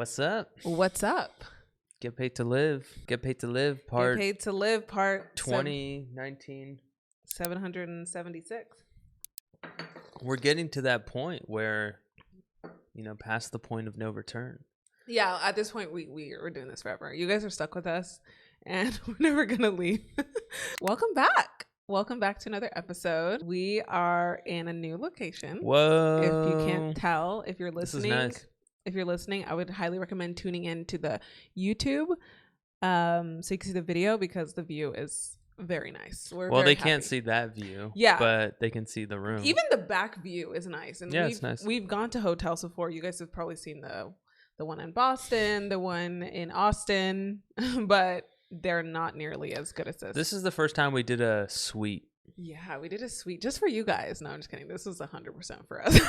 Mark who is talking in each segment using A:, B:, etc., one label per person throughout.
A: What's up?
B: What's up?
A: Get paid to live. Get paid to live. Part
B: Get paid to live. Part
A: 2019.
B: 776.
A: We're getting to that point where, past the point of no return.
B: Yeah, at this point, we're doing this forever. You guys are stuck with us, and we're never gonna leave. Welcome back. Welcome back to another episode. We are in a new location.
A: Whoa!
B: If you can't tell, if you're listening,
A: this is nice.
B: If you're listening, I would highly recommend tuning in to the YouTube, so you can see the video because the view is very nice.
A: They can't see that view.
B: Yeah,
A: but they can see the room.
B: Even the back view is nice. And
A: yeah, it's nice.
B: We've gone to hotels before. You guys have probably seen the one in Boston, the one in Austin, but they're not nearly as good as this.
A: This is the first time we did a suite.
B: Yeah, we did a suite just for you guys. No, I'm just kidding. This was 100% for us.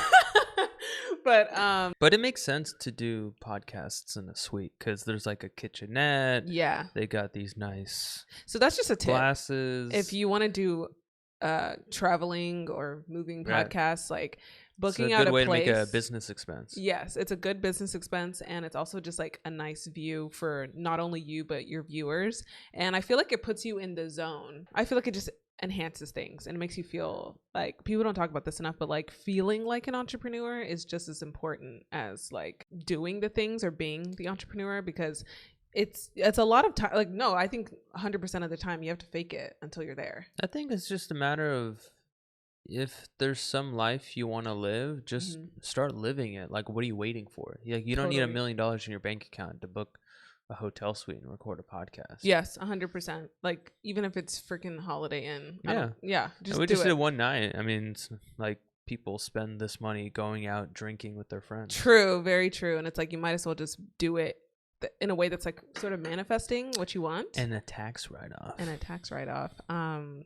B: But
A: it makes sense to do podcasts in a suite because there's like a kitchenette.
B: Yeah,
A: they got these nice.
B: So that's just a tip.
A: Glasses.
B: If you want to do traveling or moving podcasts, like booking out a place,
A: way to make a business expense.
B: Yes, it's a good business expense, and it's also just like a nice view for not only you but your viewers. And I feel like it puts you in the zone. I feel like it just enhances things and it makes you feel like, people don't talk about this enough, but like feeling like an entrepreneur is just as important as like doing the things or being the entrepreneur, because it's a lot of time. Like, no, I think 100% of the time you have to fake it until you're there.
A: I think it's just a matter of, if there's some life you want to live, just start living it. Like, what are you waiting for? Like, you don't need $1 million in your bank account to book a hotel suite and record a podcast.
B: Yes, 100%. Like, even if it's freaking Holiday Inn.
A: Yeah. We just did it one night. I mean, it's like people spend this money going out drinking with their friends.
B: True, very true. And it's like, you might as well just do it in a way that's like sort of manifesting what you want.
A: And a tax write-off.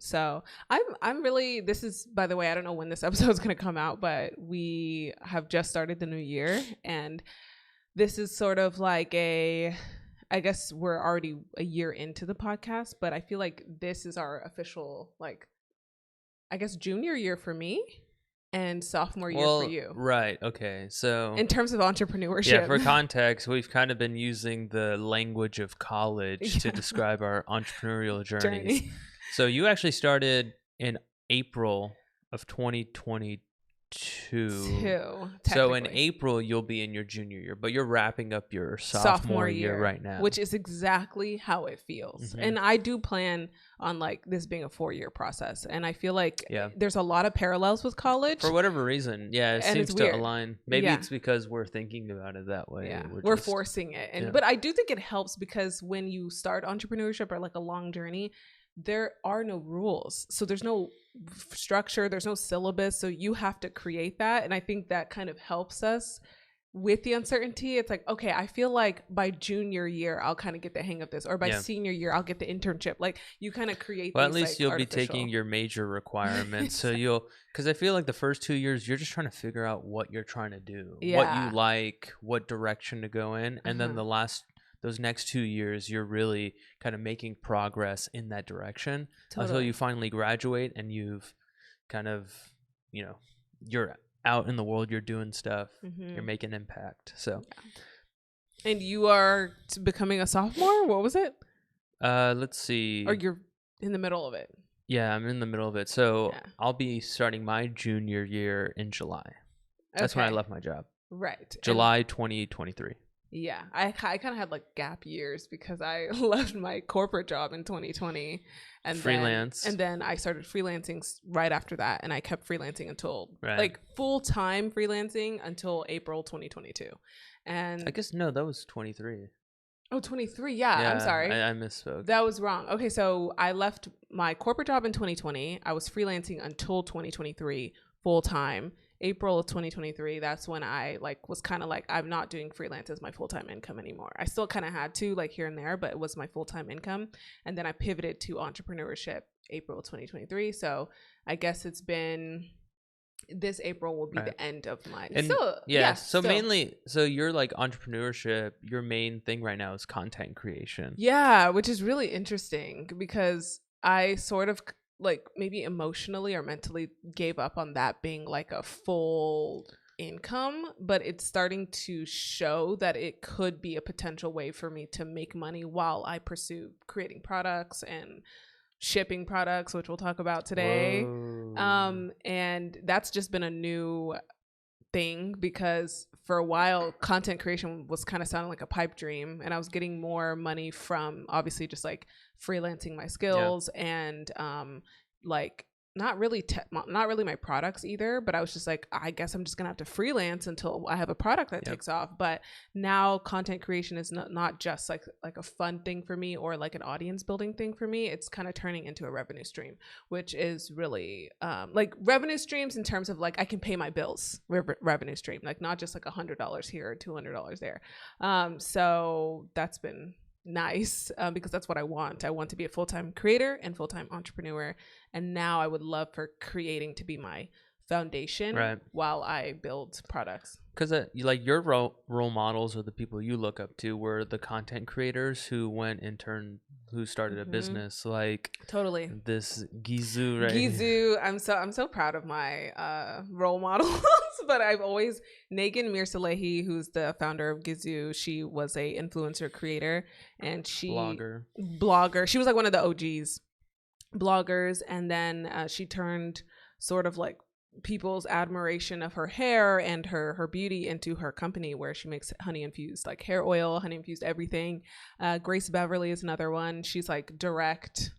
B: So I'm really, this is, by the way, I don't know when this episode is going to come out, but we have just started the new year, and this is sort of like I guess we're already a year into the podcast, but I feel like this is our official, like, I guess junior year for me and sophomore year for you.
A: Right. Okay. So
B: in terms of entrepreneurship.
A: Yeah, for context, we've kind of been using the language of college to describe our entrepreneurial journeys. So you actually started in April of 2022. So in April you'll be in your junior year, but you're wrapping up your sophomore year right now,
B: which is exactly how it feels. And I do plan on like this being a 4-year process, and I feel like there's a lot of parallels with college
A: for whatever reason. It seems to align. Maybe it's because we're thinking about it that way.
B: We're forcing it. And but I do think it helps, because when you start entrepreneurship or like a long journey, there are no rules. So there's no structure, there's no syllabus. So you have to create that. And I think that kind of helps us with the uncertainty. It's like, okay, I feel like by junior year, I'll kind of get the hang of this. Or by senior year, I'll get the internship. Like, you kind of create
A: at least you'll be taking your major requirements. So because I feel like the first 2 years, you're just trying to figure out what you're trying to do, what you like, what direction to go in. And then those next 2 years, you're really kind of making progress in that direction until you finally graduate and you've kind of, you're out in the world, you're doing stuff, you're making impact. So,
B: and you are becoming a sophomore? What was it?
A: Let's see.
B: Or you're in the middle of it?
A: Yeah, I'm in the middle of it. So I'll be starting my junior year in July. That's when I left my job.
B: Right.
A: July 2023.
B: Yeah, I kind of had like gap years because I left my corporate job in 2020 and then I started freelancing right after that, and I kept freelancing until like full-time freelancing until April 2022. And
A: I guess that was 23.
B: Oh, 23. Yeah, I'm sorry.
A: I misspoke.
B: That was wrong. Okay, so I left my corporate job in 2020. I was freelancing until 2023 full-time. April of 2023, that's when I was kind of like, I'm not doing freelance as my full-time income anymore. I still kind of had to here and there, but it was my full-time income. And then I pivoted to entrepreneurship April 2023. So I guess it's been, this April will be the end of mine.
A: Mainly, so you're like entrepreneurship, your main thing right now is content creation.
B: Yeah, which is really interesting because I sort of maybe emotionally or mentally gave up on that being like a full income, but it's starting to show that it could be a potential way for me to make money while I pursue creating products and shipping products, which we'll talk about today. And that's just been a new thing, because for a while content creation was kind of sounding like a pipe dream, and I was getting more money from obviously just like freelancing my skills and like not really my products either, but I was just like, I guess I'm just gonna have to freelance until I have a product that takes off. But now content creation is not just like a fun thing for me or like an audience building thing for me. It's kind of turning into a revenue stream, which is really like revenue streams in terms of like I can pay my bills, revenue stream, like not just like $100 here or $200 there. So that's been nice, because that's what I want. I want to be a full-time creator and full-time entrepreneur, and now I would love for creating to be my foundation while I build products.
A: Because like your role models or the people you look up to were the content creators who who started a business, like
B: totally
A: this Gizu, right?
B: Gizu, I'm so proud of my role models. But I've always, Negan Mirsalehi, who's the founder of Gizu, she was a influencer creator, and blogger. She was like one of the OGs bloggers, and then she turned sort of like people's admiration of her hair and her beauty into her company, where she makes honey infused like hair oil, honey infused everything. Grace Beverly is another one. She's like direct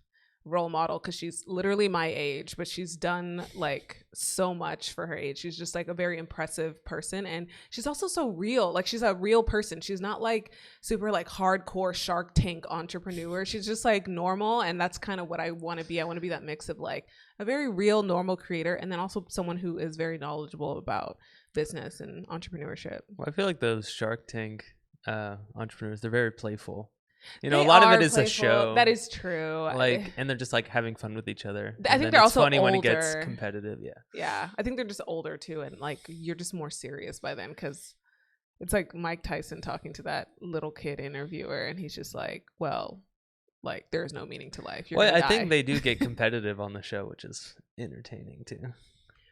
B: role model because she's literally my age, but she's done like so much for her age. She's just like a very impressive person, and she's also so real. Like she's a real person. She's not like super like hardcore Shark Tank entrepreneur. She's just like normal, and that's kind of what I want to be. I want to be that mix of like a very real normal creator, and then also someone who is very knowledgeable about business and entrepreneurship.
A: Well, I feel like those Shark Tank entrepreneurs, they're very playful. You know, a lot of it is playful. A show.
B: That is true.
A: Like, and they're just like having fun with each other.
B: I think they're also
A: funny
B: older.
A: When it gets competitive.
B: Yeah. I think they're just older too, and like you're just more serious by then, because it's like Mike Tyson talking to that little kid interviewer, and he's just like, well, like there's no meaning to life.
A: I think they do get competitive on the show, which is entertaining too.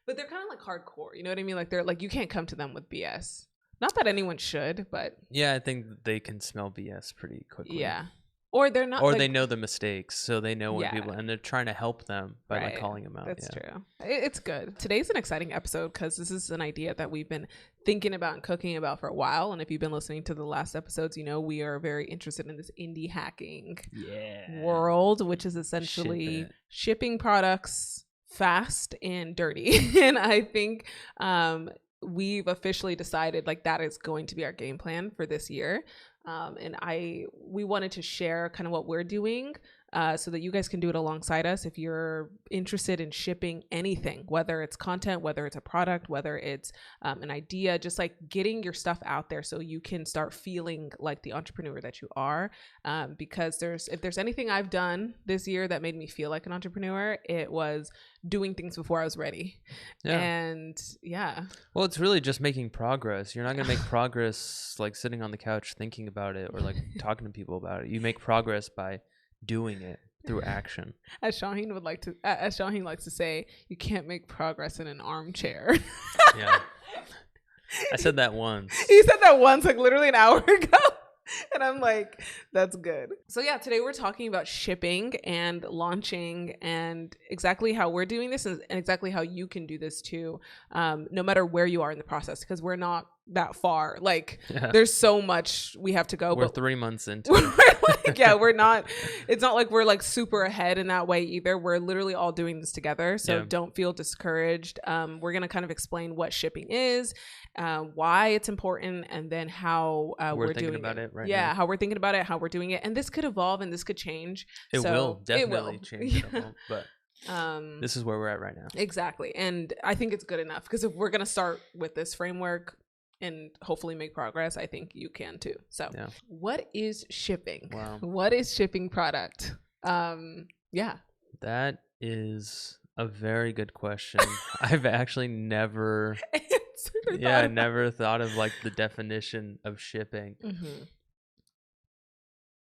B: But they're kind of like hardcore. You know what I mean? Like they're like, you can't come to them with BS. Not that anyone should, but
A: yeah, I think they can smell BS pretty quickly.
B: Yeah, or they're not,
A: or like, they know the mistakes, so they know when people, and they're trying to help them by like calling them out.
B: That's true. It's good. Today's an exciting episode because this is an idea that we've been thinking about and cooking about for a while. And if you've been listening to the last episodes, you know we are very interested in this indie hacking world, which is essentially shipping products fast and dirty. And I think we've officially decided like that is going to be our game plan for this year. And we wanted to share kind of what we're doing so that you guys can do it alongside us if you're interested in shipping anything, whether it's content, whether it's a product, whether it's an idea, just like getting your stuff out there so you can start feeling like the entrepreneur that you are. Because if there's anything I've done this year that made me feel like an entrepreneur, it was doing things before I was ready. And well,
A: it's really just making progress. You're not going to make progress like sitting on the couch thinking about it or like talking to people about it. You make progress by doing it through action.
B: As Shaheen likes to say, you can't make progress in an armchair.
A: Yeah. I said that once.
B: He said that once, like literally an hour ago. And I'm like, that's good. So yeah, today we're talking about shipping and launching and exactly how we're doing this and exactly how you can do this too, no matter where you are in the process, because we're not that far. Like there's so much we have to go.
A: We're 3 months into it.
B: We're not, it's not like we're like super ahead in that way either. We're literally all doing this together. So don't feel discouraged. We're going to kind of explain what shipping is, why it's important, and then how we're
A: thinking
B: doing
A: about it right
B: now.
A: now.
B: How we're thinking about it, how we're doing it. And this could evolve and this could change.
A: It will definitely change. But this is where we're at right now.
B: Exactly. And I think it's good enough, because if we're going to start with this framework and hopefully make progress, I think you can too. So what is shipping?
A: Wow.
B: What is shipping product?
A: That is a very good question. I've actually never thought of like the definition of shipping.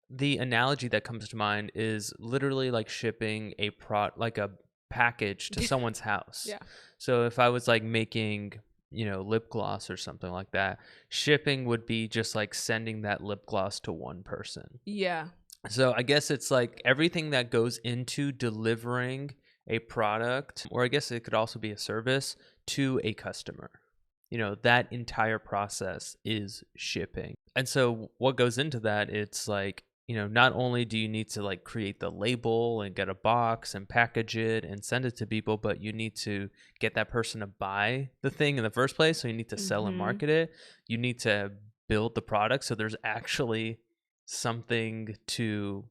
A: The analogy that comes to mind is literally like shipping like a package to someone's house. So if I was like making lip gloss or something like that. Shipping would be just like sending that lip gloss to one person.
B: Yeah.
A: So I guess it's like everything that goes into delivering a product, or I guess it could also be a service, to a customer. That entire process is shipping. And so what goes into that, it's like, not only do you need to like create the label and get a box and package it and send it to people, but you need to get that person to buy the thing in the first place. So you need to sell and market it. You need to build the product so there's actually something to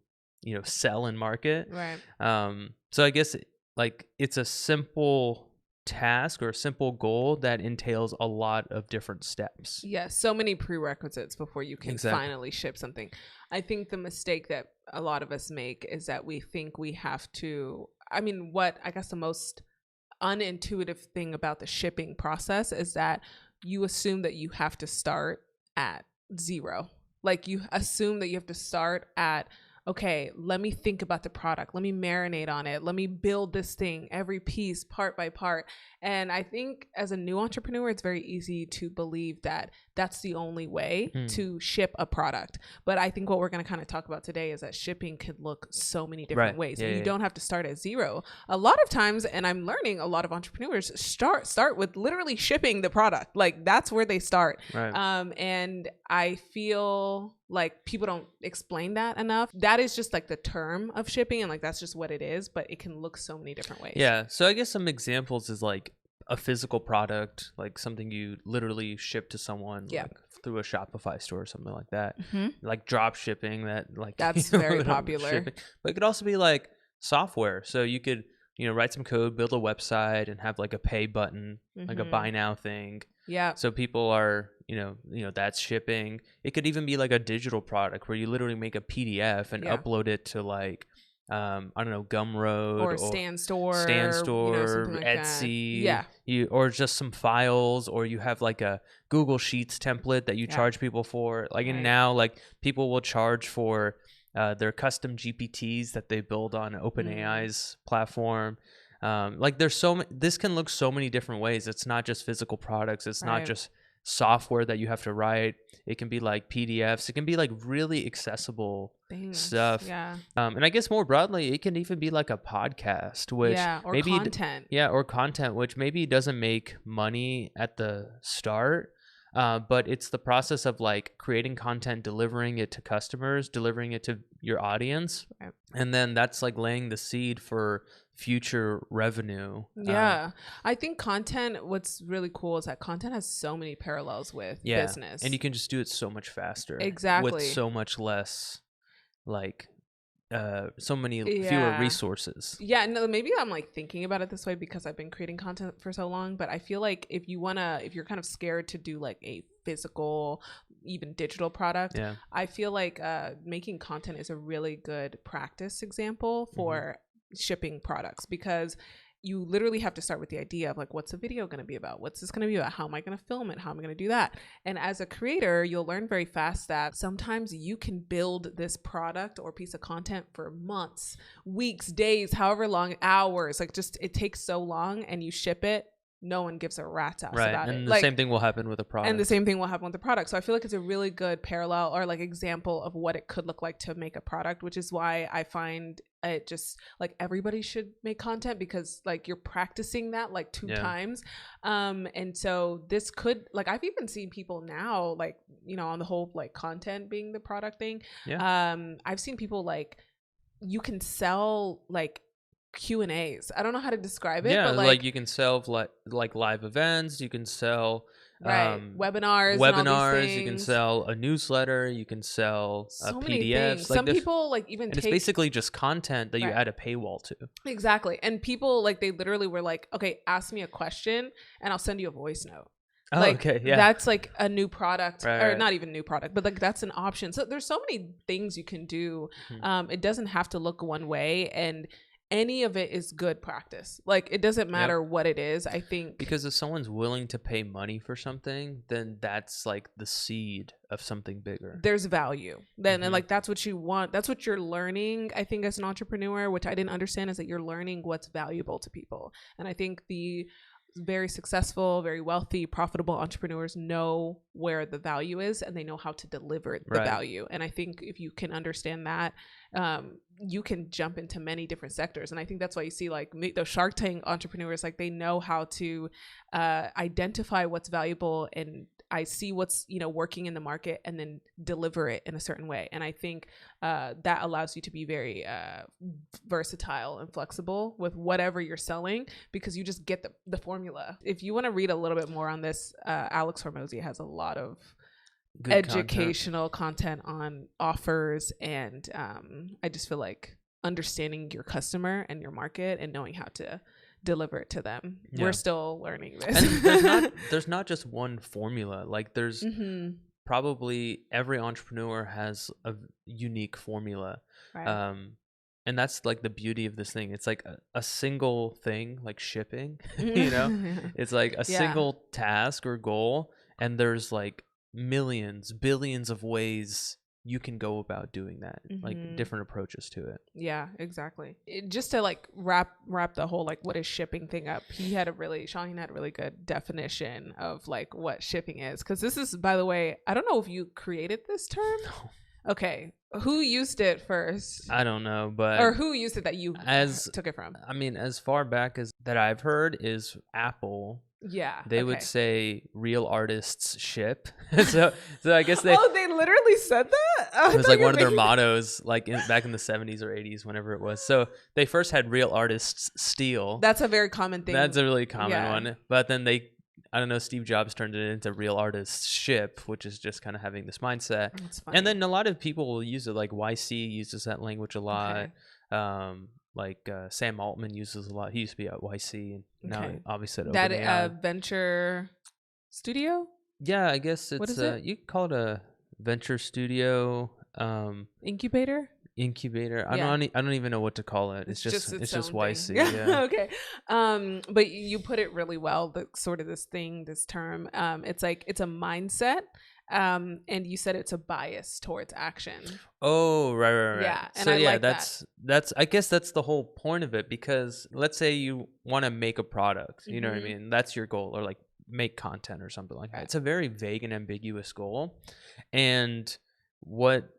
A: sell and market.
B: Right.
A: So I guess like it's a simple task or a simple goal that entails a lot of different steps.
B: Yeah, so many prerequisites before you can finally ship something. I think the mistake that a lot of us make is that we think we have to, what I guess the most unintuitive thing about the shipping process is that you assume that you have to start at zero. Like you assume that you have to start at, okay, let me think about the product. Let me marinate on it. Let me build this thing, every piece, part by part. And I think as a new entrepreneur, it's very easy to believe that that's the only way to ship a product. But I think what we're going to kind of talk about today is that shipping could look so many different ways. Yeah, and you don't have to start at zero. A lot of times, and I'm learning, a lot of entrepreneurs start with literally shipping the product. Like that's where they start.
A: Right.
B: And I feel like people don't explain that enough. That is just like the term of shipping, and like that's just what it is, but it can look so many different ways.
A: Yeah. So I guess some examples is like a physical product, like something you literally ship to someone, like through a Shopify store or something like that. Like drop shipping, that's
B: very popular.
A: Shipping. But it could also be like software. So you could write some code, build a website, and have like a pay button, like a buy now thing.
B: Yeah.
A: So people are, that's shipping. It could even be like a digital product where you literally make a PDF and upload it to like, I don't know, Gumroad
B: or Stan Store, like
A: Etsy.
B: That. Yeah.
A: Or just some files, or you have like a Google Sheets template that you charge people for. Like, and now like people will charge for their custom GPTs that they build on OpenAI's platform. Like there's this can look so many different ways. It's not just physical products. It's not just software that you have to write. It can be like PDFs. It can be like really accessible stuff.
B: Yeah.
A: And I guess more broadly, it can even be like a podcast, which
B: or maybe content.
A: Or content, which maybe doesn't make money at the start. But it's the process of like creating content, delivering it to customers, delivering it to your audience. Right. And then that's like laying the seed for future revenue.
B: Yeah. I think content, what's really cool is that content has so many parallels with business.
A: And you can just do it so much faster.
B: Exactly.
A: With so much less like so many fewer resources.
B: Yeah, no, maybe I'm like thinking about it this way because I've been creating content for so long, but I feel like if you're kind of scared to do like a physical, even digital product, I feel like making content is a really good practice example for shipping products, because you literally have to start with the idea of like, what's the video going to be about? What's this going to be about? How am I going to film it? How am I going to do that? And as a creator, you'll learn very fast that sometimes you can build this product or piece of content for months, weeks, days, however long, hours, like just, it takes so long, and you ship it. No one gives a rat's ass about it.
A: And the same thing will happen with a product.
B: And the same thing will happen with the product. So I feel like it's a really good parallel or like example of what it could look like to make a product, which is why I find it just like everybody should make content, because like you're practicing that like 2 times. And so this could, like, I've even seen people now, like, on the whole, like content being the product thing. I've seen people like, you can sell like Q&As. I don't know how to describe it.
A: Yeah,
B: but
A: like you can sell like live events. You can sell
B: webinars.
A: And all these things. You can sell a newsletter. You can sell PDFs.
B: Like some people like even
A: it's basically just content that you add a paywall to.
B: Exactly. And people like, they literally were like, okay, ask me a question and I'll send you a voice note.
A: Oh,
B: like,
A: okay, yeah.
B: That's like a new product, or not even new product, but like that's an option. So there's so many things you can do. It doesn't have to look one way, and any of it is good practice. Like it doesn't matter what it is, I think.
A: Because if someone's willing to pay money for something, then that's like the seed of something bigger.
B: There's value then, and like that's what you want. That's what you're learning, I think, as an entrepreneur, which I didn't understand, is that you're learning what's valuable to people. And I think the very successful, very wealthy, profitable entrepreneurs know where the value is and they know how to deliver the value. And I think if you can understand that, you can jump into many different sectors. And I think that's why you see like those Shark Tank entrepreneurs, like they know how to identify what's valuable, and I see what's, you know, working in the market and then deliver it in a certain way. And I think that allows you to be very versatile and flexible with whatever you're selling, because you just get the formula. If you want to read a little bit more on this, Alex Hormozy has a lot of good educational content on offers. And I just feel like understanding your customer and your market and knowing how to deliver it to them. We're still learning this.
A: And there's not just one formula. Like there's probably every entrepreneur has a unique formula. And that's like the beauty of this thing. It's like a single thing, like shipping, you know, it's like a single task or goal. And there's like millions, billions of ways you can go about doing that, like different approaches to it.
B: Yeah, exactly. Just to like wrap the whole like what is shipping thing up, Shaheen had a really good definition of like what shipping is, because this is, by the way, I don't know if you created this term. No. Okay, who used it first?
A: I don't know, but
B: or who used it that you took it from?
A: I mean, as far back as that I've heard is Apple.
B: Yeah,
A: they would say real artists ship. so I guess they
B: literally said that.
A: It was like one of their mottos, like back in the 70s or 80s, whenever it was. So they first had real artists steal.
B: That's a very common thing.
A: That's a really common one. But then I don't know, Steve Jobs turned it into real artists ship, which is just kind of having this mindset. And then a lot of people will use it, like YC uses that language a lot. Like Sam Altman uses a lot. He used to be at YC, and now obviously
B: that venture studio.
A: Yeah, I guess it's
B: what is it?
A: You could call it a venture studio,
B: incubator.
A: I don't even know what to call it. It's just YC. Yeah.
B: Okay. But you put it really well. The sort of this term. It's like it's a mindset. And you said it's a bias towards action.
A: Oh, right.
B: Yeah.
A: And so yeah, that's I guess that's the whole point of it, because let's say you want to make a product, you know what I mean? That's your goal, or like make content or something like that. It's a very vague and ambiguous goal. And what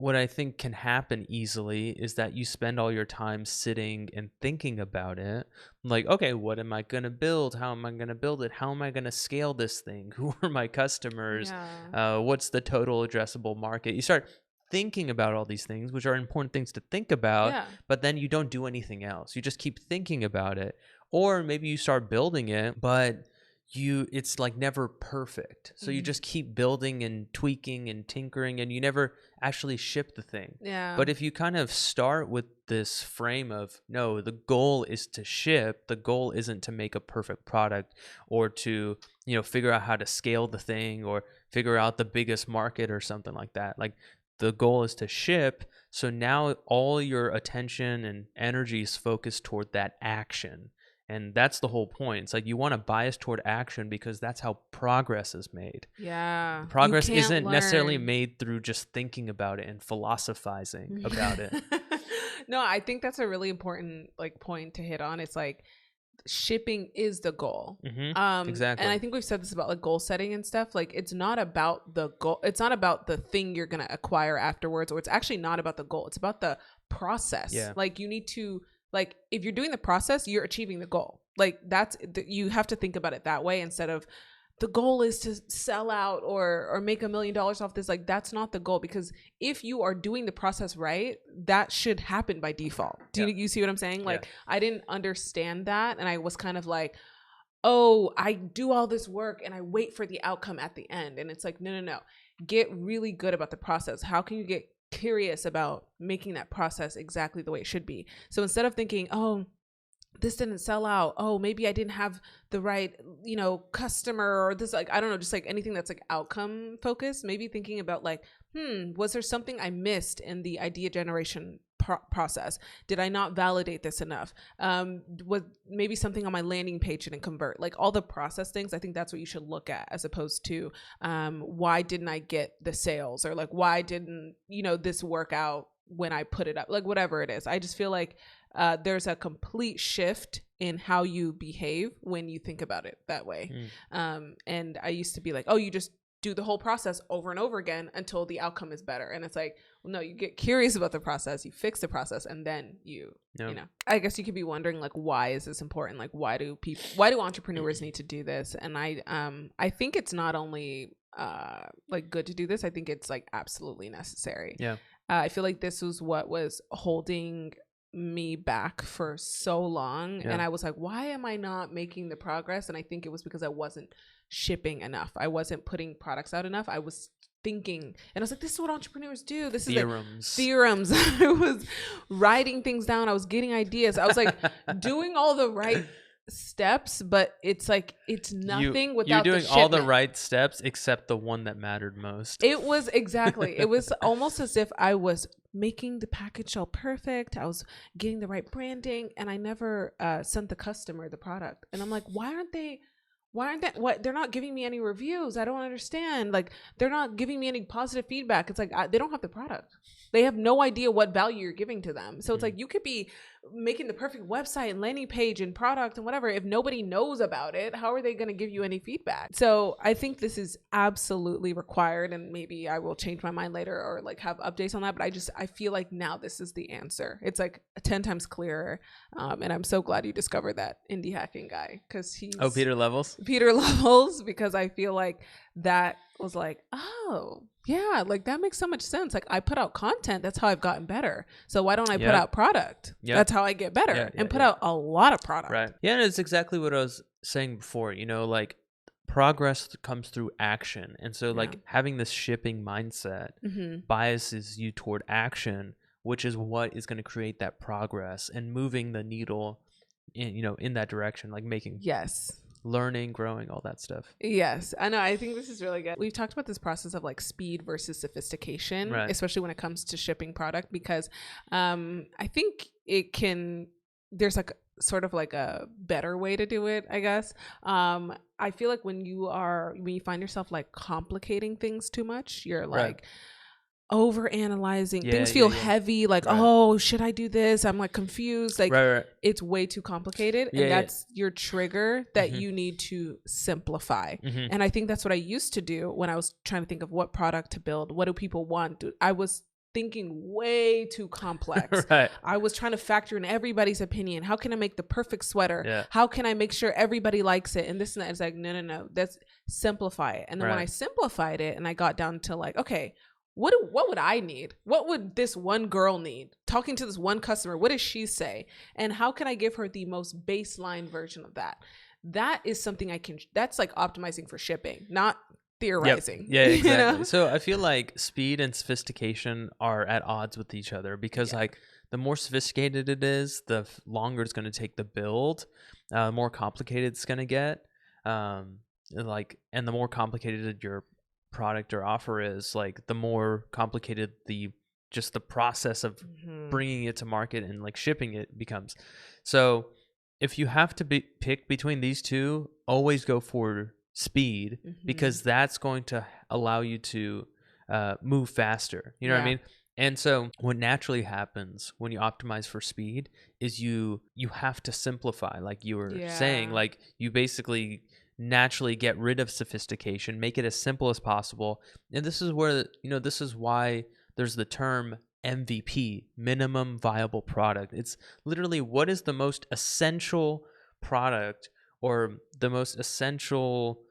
A: I think can happen easily is that you spend all your time sitting and thinking about it. Like, okay, what am I going to build? How am I going to build it? How am I going to scale this thing? Who are my customers? What's the total addressable market? You start thinking about all these things, which are important things to think about, but then you don't do anything else. You just keep thinking about it. Or maybe you start building it, but it's like never perfect. So you just keep building and tweaking and tinkering, and you never actually ship the thing. But if you kind of start with this frame of, no, the goal is to ship, the goal isn't to make a perfect product or to, figure out how to scale the thing or figure out the biggest market or something like that. Like the goal is to ship. So now all your attention and energy is focused toward that action. And that's the whole point. It's like you want to bias toward action because that's how progress is made.
B: Yeah.
A: Progress isn't necessarily made through just thinking about it and philosophizing about it.
B: No, I think that's a really important point to hit on. It's like shipping is the goal.
A: Exactly.
B: And I think we've said this about goal setting and stuff. Like it's not about the goal. It's not about the thing you're going to acquire afterwards, or it's actually not about the goal. It's about the process. Yeah. Like you need to, if you're doing the process, you're achieving the goal. You have to think about it that way instead of the goal is to sell out or make $1 million off this. That's not the goal, because if you are doing the process right, that should happen by default. Do you see what I'm saying? I didn't understand that. And I was kind of like, oh, I do all this work and I wait for the outcome at the end. And it's like, no. Get really good about the process. How can you get curious about making that process exactly the way it should be? So instead of thinking, oh, this didn't sell out, oh, maybe I didn't have the right customer, or this, I don't know, just anything that's outcome focused, maybe thinking about was there something I missed in the idea generation process? Did I not validate this enough? Was maybe something on my landing page didn't convert? All the process things, I think that's what you should look at, as opposed to why didn't I get the sales, or why didn't this work out when I put it up, whatever it is. I just feel like there's a complete shift in how you behave when you think about it that way. And I used to be like, oh, you just do the whole process over and over again until the outcome is better. And it's like, well, no, you get curious about the process, you fix the process, and then you know, I guess you could be wondering, like, why is this important? Like, why do entrepreneurs need to do this? And I think it's not only like good to do this, I think it's like absolutely necessary. I feel like this was what was holding me back for so long, and I was like, why am I not making the progress? And I think it was because I wasn't shipping enough. I wasn't putting products out enough. I was thinking, and I was like, this is what entrepreneurs do. This is theorems. I was writing things down. I was getting ideas. I was like doing all the right steps, but it's like it's nothing without
A: you're doing all the right steps except the one that mattered most.
B: It was almost as if I was making the package all perfect. I was getting the right branding, and I never sent the customer the product. And I'm like, why aren't they they're not giving me any reviews? I don't understand. Like, they're not giving me any positive feedback. It's like they don't have the product. They have no idea what value you're giving to them. So it's like, you could be making the perfect website and landing page and product and whatever. If nobody knows about it, how are they going to give you any feedback? So I think this is absolutely required, and maybe I will change my mind later or like have updates on that. But I feel like now this is the answer. It's like 10 times clearer. And I'm so glad you discovered that indie hacking guy, because he's
A: Peter Levels,
B: because I feel like that was like, oh yeah, like that makes so much sense. Like, I put out content, that's how I've gotten better. So why don't I put out product? That's how I get better, and put out a lot of product.
A: Right. Yeah, and it's exactly what I was saying before. You know, like, progress comes through action, and so like having this shipping mindset biases you toward action, which is what is going to create that progress and moving the needle in that direction, like making learning, growing, all that stuff.
B: Yes, I know. I think this is really good. We've talked about this process of like speed versus sophistication, especially when it comes to shipping product, because I think there's like sort of like a better way to do it, I guess. I feel like when you find yourself like complicating things too much, you're like over analyzing, things feel heavy, like oh, should I do this? I'm like confused, like it's way too complicated, and that's your trigger that you need to simplify. And I think that's what I used to do when I was trying to think of what product to build. What do people want? I was thinking way too complex. I was trying to factor in everybody's opinion. How can I make the perfect sweater? How can I make sure everybody likes it? And this and that. It's like, no, that's simplify it. And then when I simplified it and I got down to like, okay, what would I need? What would this one girl need? Talking to this one customer, what does she say? And how can I give her the most baseline version of that? That is something that's like optimizing for shipping, not theorizing.
A: Yeah, exactly. You know? So I feel like speed and sophistication are at odds with each other, because like the more sophisticated it is, the longer it's going to take to build, the more complicated it's going to get. And the more complicated your product or offer is, like the more complicated the process of bringing it to market and like shipping it becomes. So if you have to pick between these two, always go for speed, because that's going to allow you to move faster. You know what I mean? And so what naturally happens when you optimize for speed is you have to simplify, like you were saying. Like, you basically naturally get rid of sophistication, make it as simple as possible. And this is where, this is why there's the term MVP, minimum viable product. It's literally, what is the most essential product or the most essential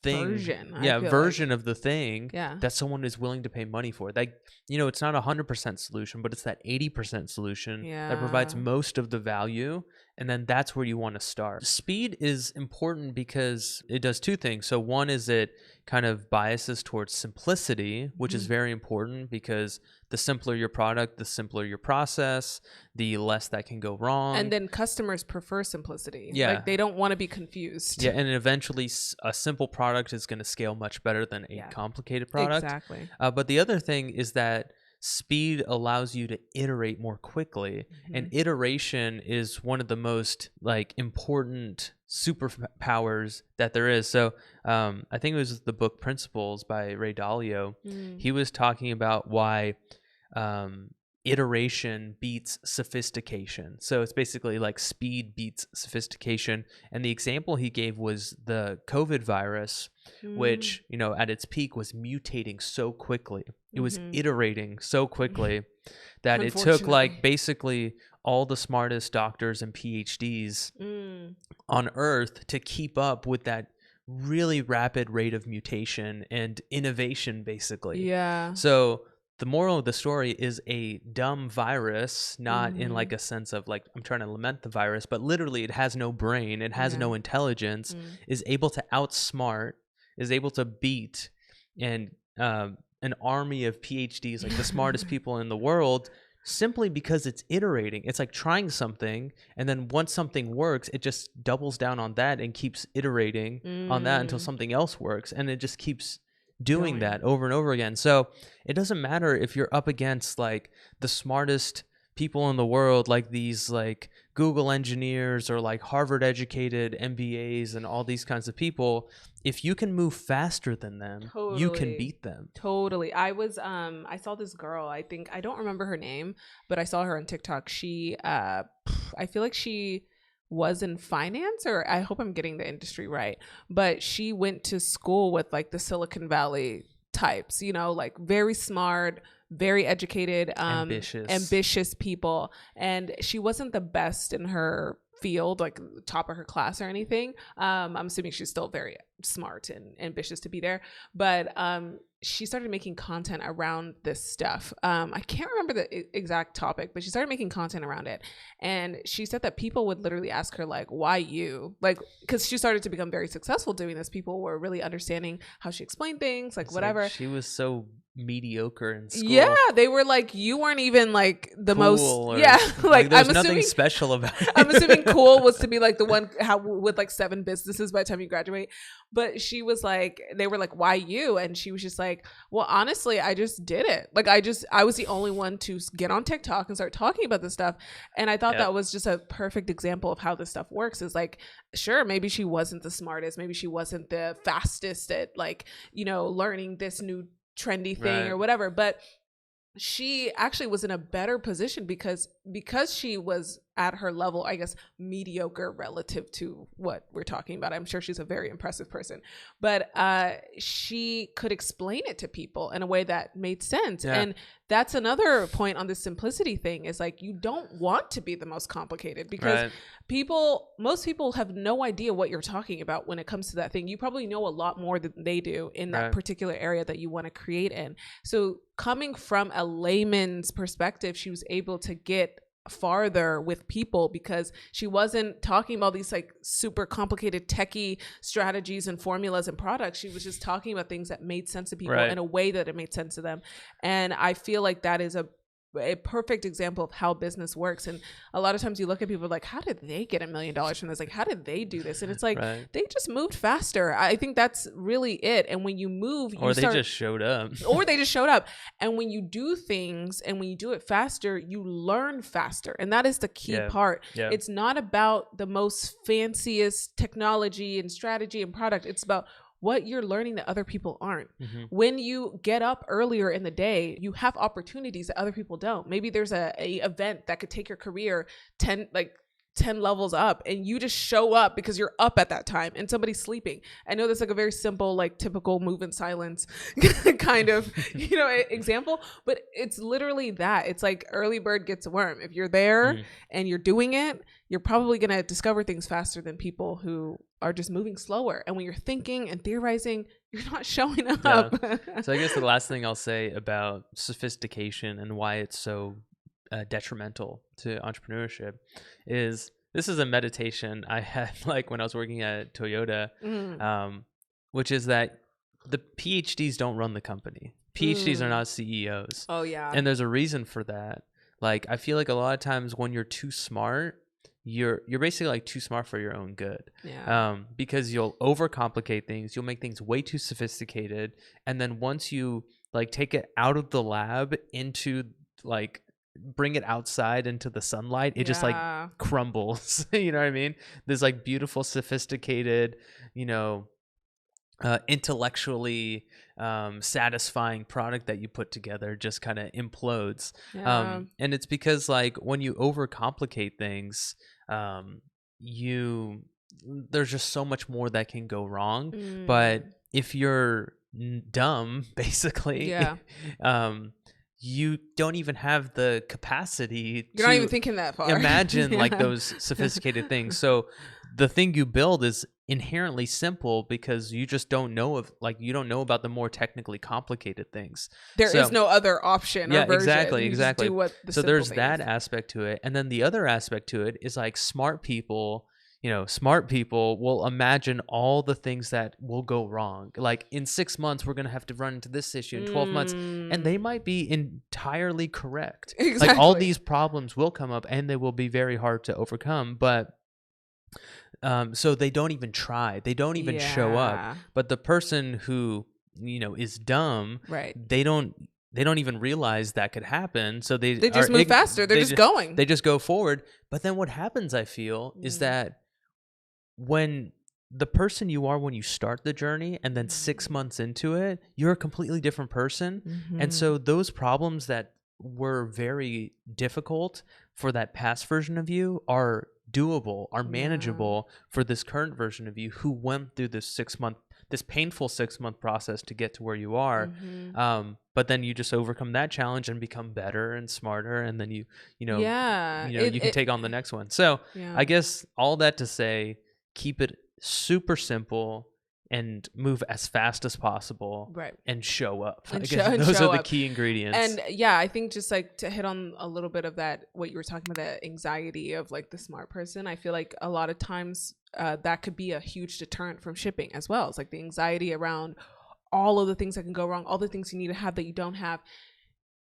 A: thing, version of the thing that someone is willing to pay money for. Like, it's not 100% solution, but it's that 80% solution that provides most of the value. And then that's where you want to start. Speed is important because it does two things. So one is it kind of biases towards simplicity, which is very important, because the simpler your product, the simpler your process, the less that can go wrong.
B: And then customers prefer simplicity. Like, they don't want to be confused.
A: And eventually a simple product is going to scale much better than a complicated product.
B: Exactly.
A: But the other thing is that speed allows you to iterate more quickly, and iteration is one of the most like important superpowers that there is. So I think it was the book Principles by Ray Dalio. He was talking about why iteration beats sophistication. So it's basically like speed beats sophistication. And the example he gave was the COVID virus, which, you know, at its peak was mutating so quickly. It was iterating so quickly that it took like basically all the smartest doctors and PhDs on Earth to keep up with that really rapid rate of mutation and innovation, basically.
B: Yeah.
A: So the moral of the story is a dumb virus, not in like a sense of like I'm trying to lament the virus, but literally it has no brain, it has no intelligence, is able to outsmart, is able to beat and an army of PhDs, like the smartest people in the world, simply because it's iterating. It's like trying something, and then once something works, it just doubles down on that and keeps iterating on that until something else works, and it just keeps doing that over and over again. So it doesn't matter if you're up against like the smartest people in the world, like these like Google engineers or like Harvard educated MBAs and all these kinds of people. If you can move faster than them, you can beat them.
B: Totally. I saw this girl, I don't remember her name, but I saw her on TikTok. She I feel like she was in finance, or I hope I'm getting the industry right, but she went to school with like the Silicon Valley types, you know, like very smart, very educated, ambitious people. And she wasn't the best in her field, like top of her class or anything. I'm assuming she's still very smart and ambitious to be there, but she started making content around this stuff. I can't remember the exact topic, but she started making content around it. And she said that people would literally ask her like, why you? Like, because she started to become very successful doing this. People were really understanding how she explained things, like whatever.
A: Like she was so mediocre in school.
B: Yeah, they were like, you weren't even like the cool most
A: like there's nothing special about it.
B: I'm assuming cool was to be like the one with like 7 businesses by the time you graduate. But she was like, they were like, why you? And she was just like, well, honestly, I just did it. Like I was the only one to get on TikTok and start talking about this stuff. And I thought that was just a perfect example of how this stuff works. Is like, sure, maybe she wasn't the smartest, maybe she wasn't the fastest at like, you know, learning this new trendy thing or whatever, but she actually was in a better position because she was at her level, I guess, mediocre relative to what we're talking about. I'm sure she's a very impressive person, but she could explain it to people in a way that made sense. And that's another point on this simplicity thing, is like, you don't want to be the most complicated, because most people have no idea what you're talking about when it comes to that thing. You probably know a lot more than they do in that particular area that you want to create in. So coming from a layman's perspective, she was able to get farther with people because she wasn't talking about these like super complicated techie strategies and formulas and products. She was just talking about things that made sense to people in a way that it made sense to them. And I feel like that is a perfect example of how business works. And a lot of times you look at people like, how did they get $1 million from this? Like, how did they do this? And it's like, they just moved faster. I think that's really it. And when you move,
A: they just showed up.
B: Or they just showed up. And when you do things and when you do it faster, you learn faster. And that is the key part. It's not about the most fanciest technology and strategy and product. It's about what you're learning that other people aren't. When you get up earlier in the day, you have opportunities that other people don't. Maybe there's a event that could take your career 10 levels up, and you just show up because you're up at that time and somebody's sleeping. I know that's like a very simple, like typical move in silence kind of, you know, example, but it's literally that. It's like early bird gets a worm. If you're there and you're doing it, you're probably going to discover things faster than people who are just moving slower. And when you're thinking and theorizing, you're not showing up.
A: So I guess the last thing I'll say about sophistication and why it's so detrimental to entrepreneurship is, this is a meditation I had like when I was working at Toyota, which is that the PhDs don't run the company. PhDs are not CEOs.
B: Oh yeah.
A: And there's a reason for that. Like, I feel like a lot of times when you're too smart, you're basically like too smart for your own good. Because you'll overcomplicate things, you'll make things way too sophisticated, and then once you like take it out of the lab into like bring it outside into the sunlight, it just like crumbles. You know what I mean? There's like beautiful, sophisticated, you know, intellectually satisfying product that you put together just kind of implodes. And it's because like when you overcomplicate things, you there's just so much more that can go wrong. But if you're dumb, basically, you don't even have the capacity
B: You're not even thinking that far.
A: Imagine like those sophisticated things. So the thing you build is inherently simple because you just don't know you don't know about the more technically complicated things.
B: There is no other option or version.
A: Exactly. So there's that
B: is.
A: aspect to it. And then the other aspect to it is like smart people will imagine all the things that will go wrong. Like in 6 months, we're going to have to run into this issue in 12 months. And they might be entirely correct.
B: Exactly.
A: Like all these problems will come up and they will be very hard to overcome. But so they don't even try. They don't even show up. But the person who, is dumb,
B: right?
A: They don't even realize that could happen. So they
B: just move faster. They're just going.
A: They just go forward. But then what happens, I feel, is that when the person you are when you start the journey and then 6 months into it, you're a completely different person. And so those problems that were very difficult for that past version of you are doable, are manageable for this current version of you who went through this painful 6-month process to get to where you are. But then you just overcome that challenge and become better and smarter, and then you can take on the next one. So I guess all that to say, keep it super simple and move as fast as possible,
B: right? And
A: show up.
B: And
A: I guess those are the key ingredients.
B: And I think just like to hit on a little bit of that, what you were talking about, the anxiety of like the smart person. I feel like a lot of times that could be a huge deterrent from shipping as well. It's like the anxiety around all of the things that can go wrong, all the things you need to have that you don't have.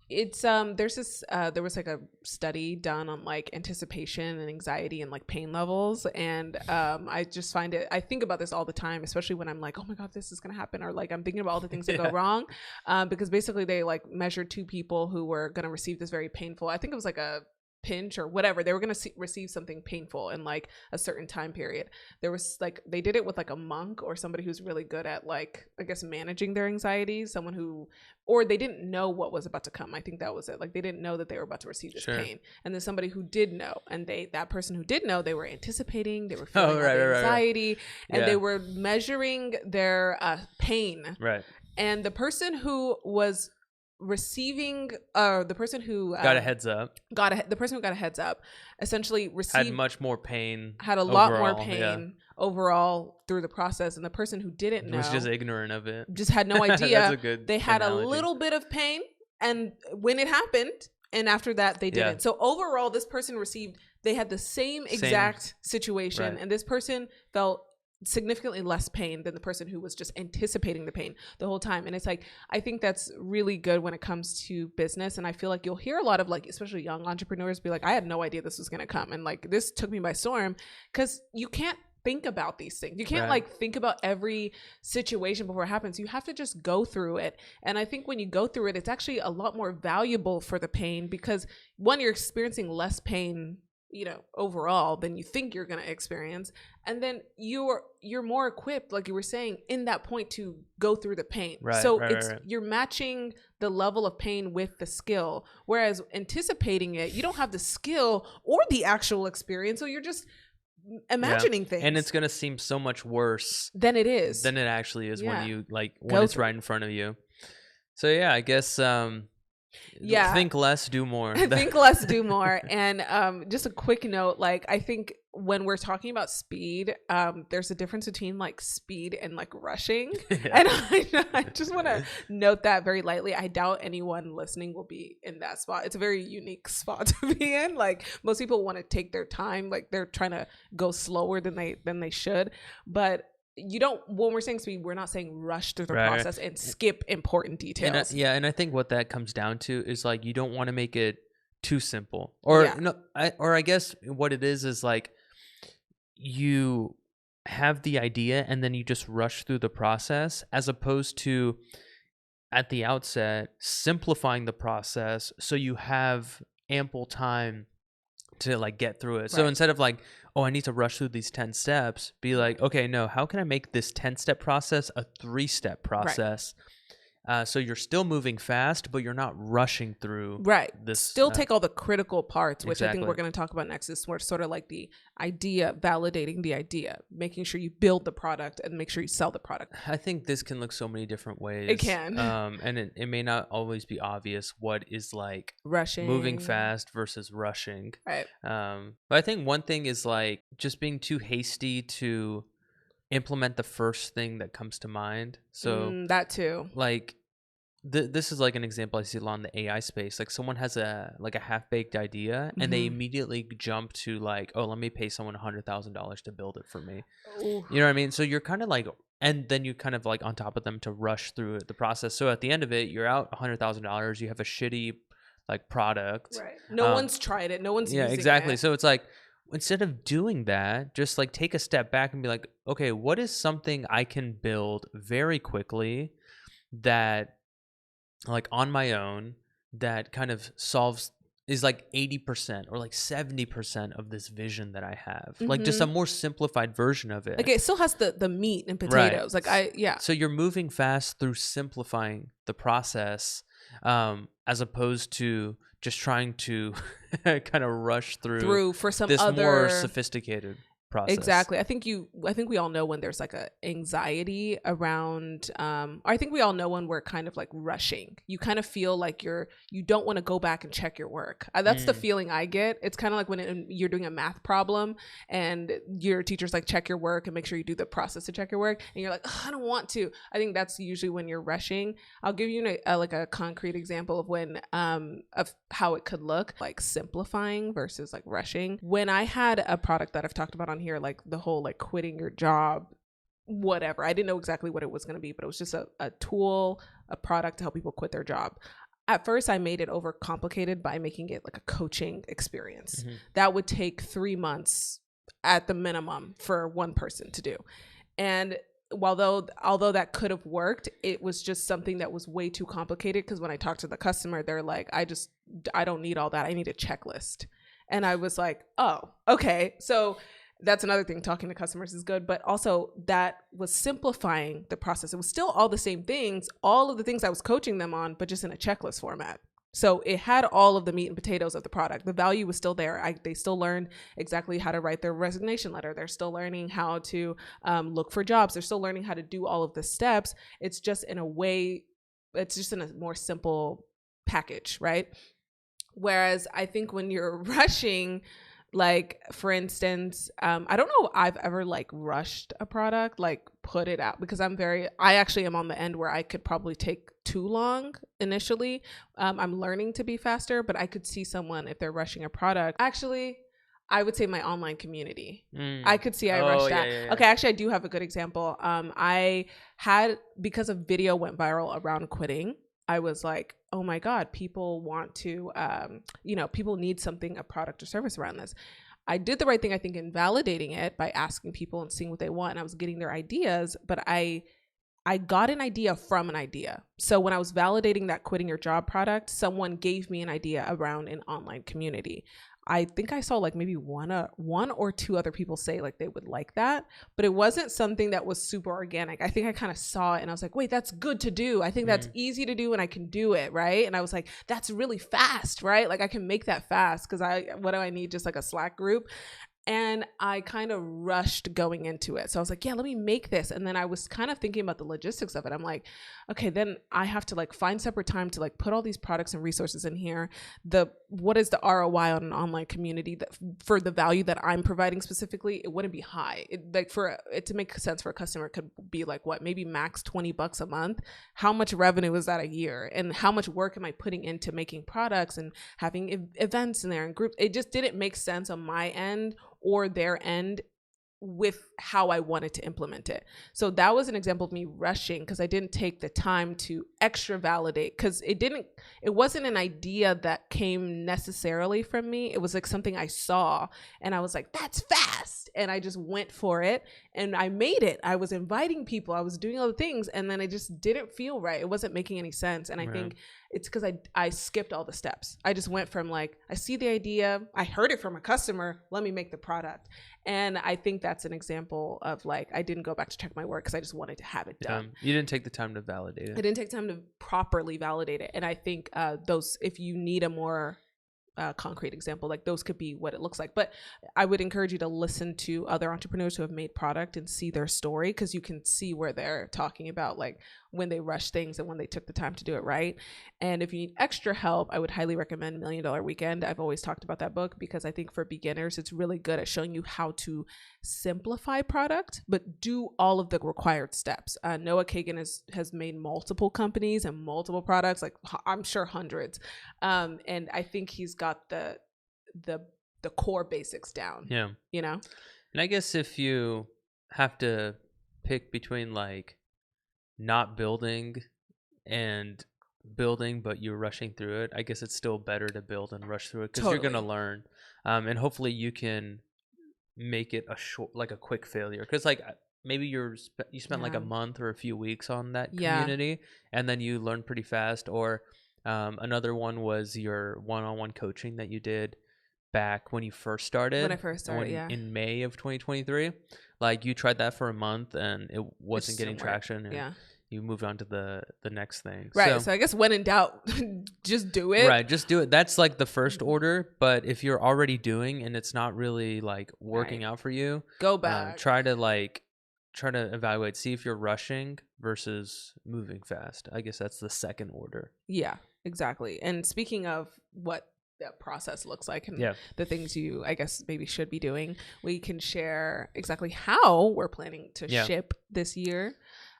B: It's there's this there was like a study done on like anticipation and anxiety and like pain levels, and I just find it, I think about this all the time, especially when I'm like, oh my god, this is gonna happen, or like I'm thinking about all the things that go wrong, because basically they like measured 2 people who were gonna receive this very painful, I think it was like a pinch or whatever, they were going to receive something painful in like a certain time period. There was like, they did it with like a monk or somebody who's really good at like, I guess, managing their anxiety, someone who, or they didn't know what was about to come. I think that was it. Like they didn't know that they were about to receive this pain. And then somebody who did know, and that person who did know, they were anticipating, they were feeling anxiety, and they were measuring their pain.
A: Right.
B: And the person who was receiving the person who
A: got a heads up
B: the person who got a heads up essentially received
A: had much more pain,
B: had a lot more pain overall through the process, and the person who didn't know
A: was just ignorant of it,
B: just had no idea.
A: That's a good
B: they had
A: analogy.
B: A little bit of pain, and when it happened, and after that they didn't. So overall this person they had the same exact situation, and this person felt significantly less pain than the person who was just anticipating the pain the whole time. And it's like, I think that's really good when it comes to business. And I feel like you'll hear a lot of like, especially young entrepreneurs be like, I had no idea this was going to come, and like this took me by storm, because you can't think about these things. You can't like think about every situation before it happens. You have to just go through it. And I think when you go through it, it's actually a lot more valuable for the pain, because one, you're experiencing less pain overall than you think you're going to experience, and then you're more equipped, like you were saying, in that point to go through the pain. You're matching the level of pain with the skill, whereas anticipating it, you don't have the skill or the actual experience, so you're just imagining things,
A: and it's going to seem so much worse
B: than it
A: actually is when you when it's right in front of you. So I guess think less, do more.
B: Think less, do more. And just a quick note, like I think when we're talking about speed, there's a difference between like speed and like rushing. And I just want to note that very lightly. I doubt anyone listening will be in that spot. It's a very unique spot to be in. Like most people want to take their time, like they're trying to go slower than they should. But you don't, when we're saying speed, we're not saying rush through the process and skip important details.
A: And I think what that comes down to is like, you don't want to make it too simple, or I guess what it is like, you have the idea and then you just rush through the process, as opposed to at the outset simplifying the process so you have ample time to like get through it. So instead of like, oh, I need to rush through these 10 steps, be like, okay, no, how can I make this 10-step process a 3-step process? So you're still moving fast, but you're not rushing through. This.
B: Still take all the critical parts, which
A: exactly.
B: I think we're going to talk about next. Is sort of like the idea, validating the idea, making sure you build the product and make sure you sell the product.
A: I think this can look so many different ways.
B: It can.
A: And it may not always be obvious what is like
B: rushing,
A: moving fast versus rushing.
B: Right.
A: But I think one thing is like just being too hasty to implement the first thing that comes to mind. So
B: that too.
A: Like this is like an example I see a lot in the AI space. Like someone has a half-baked idea and they immediately jump to like, oh, let me pay someone $100,000 to build it for me. Ooh. You know what I mean? So you're kind of like, and then you kind of like on top of them to rush through the process. So at the end of it, you're out $100,000. You have a shitty like product.
B: Right. No one's tried it. No one's using
A: exactly.
B: it.
A: So it's like, instead of doing that, just like take a step back and be like, okay, what is something I can build very quickly that like on my own that kind of is like 80% or like 70% of this vision that I have. Like just a more simplified version of it.
B: Like it still has the meat and potatoes. Like So
A: you're moving fast through simplifying the process, as opposed to just trying to kind of rush through for some this more sophisticated process.
B: Exactly. I think we all know when there's like a anxiety around I think we all know when we're kind of like rushing. You kind of feel like you don't want to go back and check your work. That's the feeling I get. It's kind of like when you're doing a math problem and your teacher's like, check your work and make sure you do the process to check your work, and you're like, I don't want to. I think that's usually when you're rushing. I'll give you like a concrete example of when of how it could look like simplifying versus like rushing. When I had a product that I've talked about on here, like the whole like quitting your job, whatever, I didn't know exactly what it was going to be, but it was just a tool, a product to help people quit their job. At first I made it overcomplicated by making it like a coaching experience that would take 3 months at the minimum for one person to do. And although that could have worked, it was just something that was way too complicated, because when I talked to the customer, they're like, I don't need all that. I need a checklist. And I was like, oh, okay. So that's another thing. Talking to customers is good, but also that was simplifying the process. It was still all the same things, all of the things I was coaching them on, but just in a checklist format. So it had all of the meat and potatoes of the product. The value was still there. They still learned exactly how to write their resignation letter. They're still learning how to look for jobs. They're still learning how to do all of the steps. It's just in a more simple package, right? Whereas I think when you're rushing, like for instance, I don't know if I've ever like rushed a product, like put it out, because I actually am on the end where I could probably take too long initially. I'm learning to be faster, but I could see someone, if they're rushing a product, actually, I would say my online community. I could see I rushed that. Yeah. Okay, actually, I do have a good example. Because a video went viral around quitting, I was like, oh my God, people want to, people need something, a product or service around this. I did the right thing, I think, in validating it by asking people and seeing what they want. And I was getting their ideas, but I got an idea from an idea. So when I was validating that quitting your job product, someone gave me an idea around an online community. I think I saw like maybe one or two other people say like they would like that, but it wasn't something that was super organic. I think I kind of saw it and I was like, wait, that's good to do. I think that's easy to do and I can do it, right? And I was like, that's really fast, right? Like I can make that fast, because what do I need? Just like a Slack group. And I kind of rushed going into it. So I was like, yeah, let me make this. And then I was kind of thinking about the logistics of it. I'm like, okay, then I have to like find separate time to like put all these products and resources in here. What is the ROI on an online community that for the value that I'm providing specifically? It wouldn't be high. For it to make sense for a customer, it could be like what, maybe max $20 a month. How much revenue is that a year? And how much work am I putting into making products and having events in there and groups? It just didn't make sense on my end or their end with how I wanted to implement it. So that was an example of me rushing, because I didn't take the time to extra validate, because it wasn't an idea that came necessarily from me. It was like something I saw and I was like, that's fast. And I just went for it and I made it. I was inviting people, I was doing other things, and then it just didn't feel right. It wasn't making any sense. And I think it's because I skipped all the steps. I just went from like, I see the idea, I heard it from a customer, let me make the product. And I think that's an example of like, I didn't go back to check my work because I just wanted to have it done.
A: You didn't take the time to validate it.
B: I didn't take time to properly validate it. And I think those, if you need a more concrete example, like those could be what it looks like. But I would encourage you to listen to other entrepreneurs who have made product and see their story, because you can see where they're talking about like when they rush things and when they took the time to do it right. And if you need extra help, I would highly recommend $1 Million Weekend. I've always talked about that book because I think for beginners, it's really good at showing you how to simplify product, but do all of the required steps. Noah Kagan has made multiple companies and multiple products, like I'm sure hundreds. And I think he's got the core basics down.
A: Yeah.
B: You know?
A: And I guess if you have to pick between like not building and building, but you're rushing through it, I guess it's still better to build and rush through it, because you're going to learn. And hopefully you can make it a quick failure. Because like maybe you spent like a month or a few weeks on that community, and then you learn pretty fast. Or another one was your one-on-one coaching that you did back when you first started.
B: When I first started,
A: in May of 2023. Like you tried that for a month and it wasn't getting traction. And you moved on to the next thing.
B: Right. So I guess when in doubt, just do it.
A: Right. Just do it. That's like the first order. But if you're already doing and it's not really like working out for you,
B: go back.
A: Try to evaluate, see if you're rushing versus moving fast. I guess that's the second order.
B: Yeah, exactly. And speaking of what that process looks like and the things you, I guess, maybe should be doing, we can share exactly how we're planning to ship this year,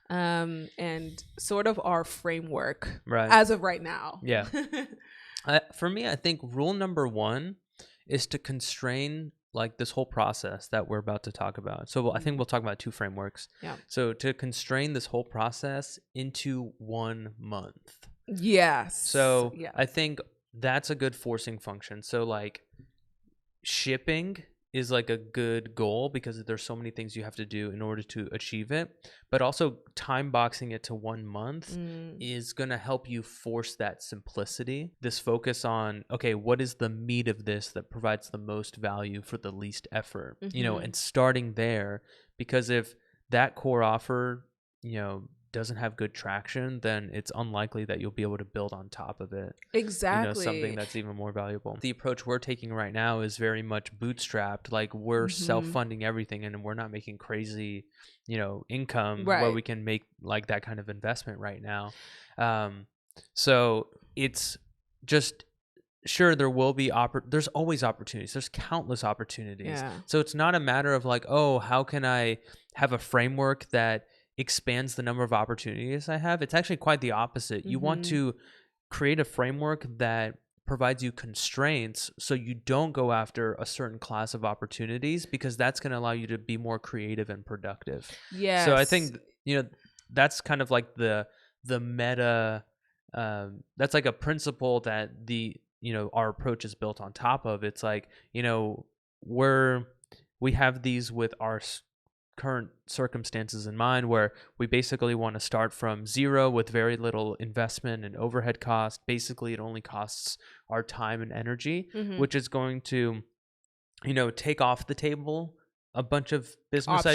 B: and sort of our framework as of right now.
A: Yeah. For me, I think rule number 1 is to constrain like this whole process that we're about to talk about. So I think we'll talk about 2 frameworks. Yeah. So to constrain this whole process into 1 month.
B: Yes.
A: So I think that's a good forcing function. So like shipping is like a good goal because there's so many things you have to do in order to achieve it. But also time boxing it to 1 month is going to help you force that simplicity. This focus on, okay, what is the meat of this that provides the most value for the least effort, you know, and starting there, because if that core offer, you know, doesn't have good traction, then it's unlikely that you'll be able to build on top of it.
B: Exactly.
A: You know, something that's even more valuable. The approach we're taking right now is very much bootstrapped. Like we're self-funding everything and we're not making crazy, you know, income where we can make like that kind of investment right now. So it's just, sure, there will be there's always opportunities. There's countless opportunities. Yeah. So it's not a matter of like, oh, how can I have a framework that expands the number of opportunities I have? It's actually quite the opposite. You want to create a framework that provides you constraints so you don't go after a certain class of opportunities, because that's going to allow you to be more creative and productive. Yeah. So I think, you know, that's kind of like the meta, that's like a principle that you know, our approach is built on top of. It's like, you know, we have these with our current circumstances in mind, where we basically want to start from zero with very little investment and overhead cost. Basically, it only costs our time and energy, which is going to, you know, take off the table a bunch of business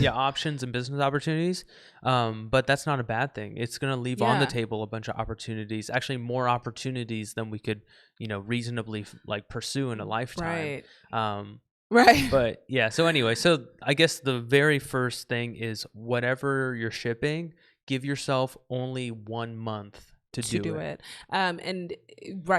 A: options and business opportunities. But that's not a bad thing. It's going to leave on the table a bunch of opportunities, actually more opportunities than we could, you know, reasonably like pursue in a lifetime. Right. But yeah, so anyway, so I guess the very first thing is whatever you're shipping, give yourself only 1 month to do it.
B: And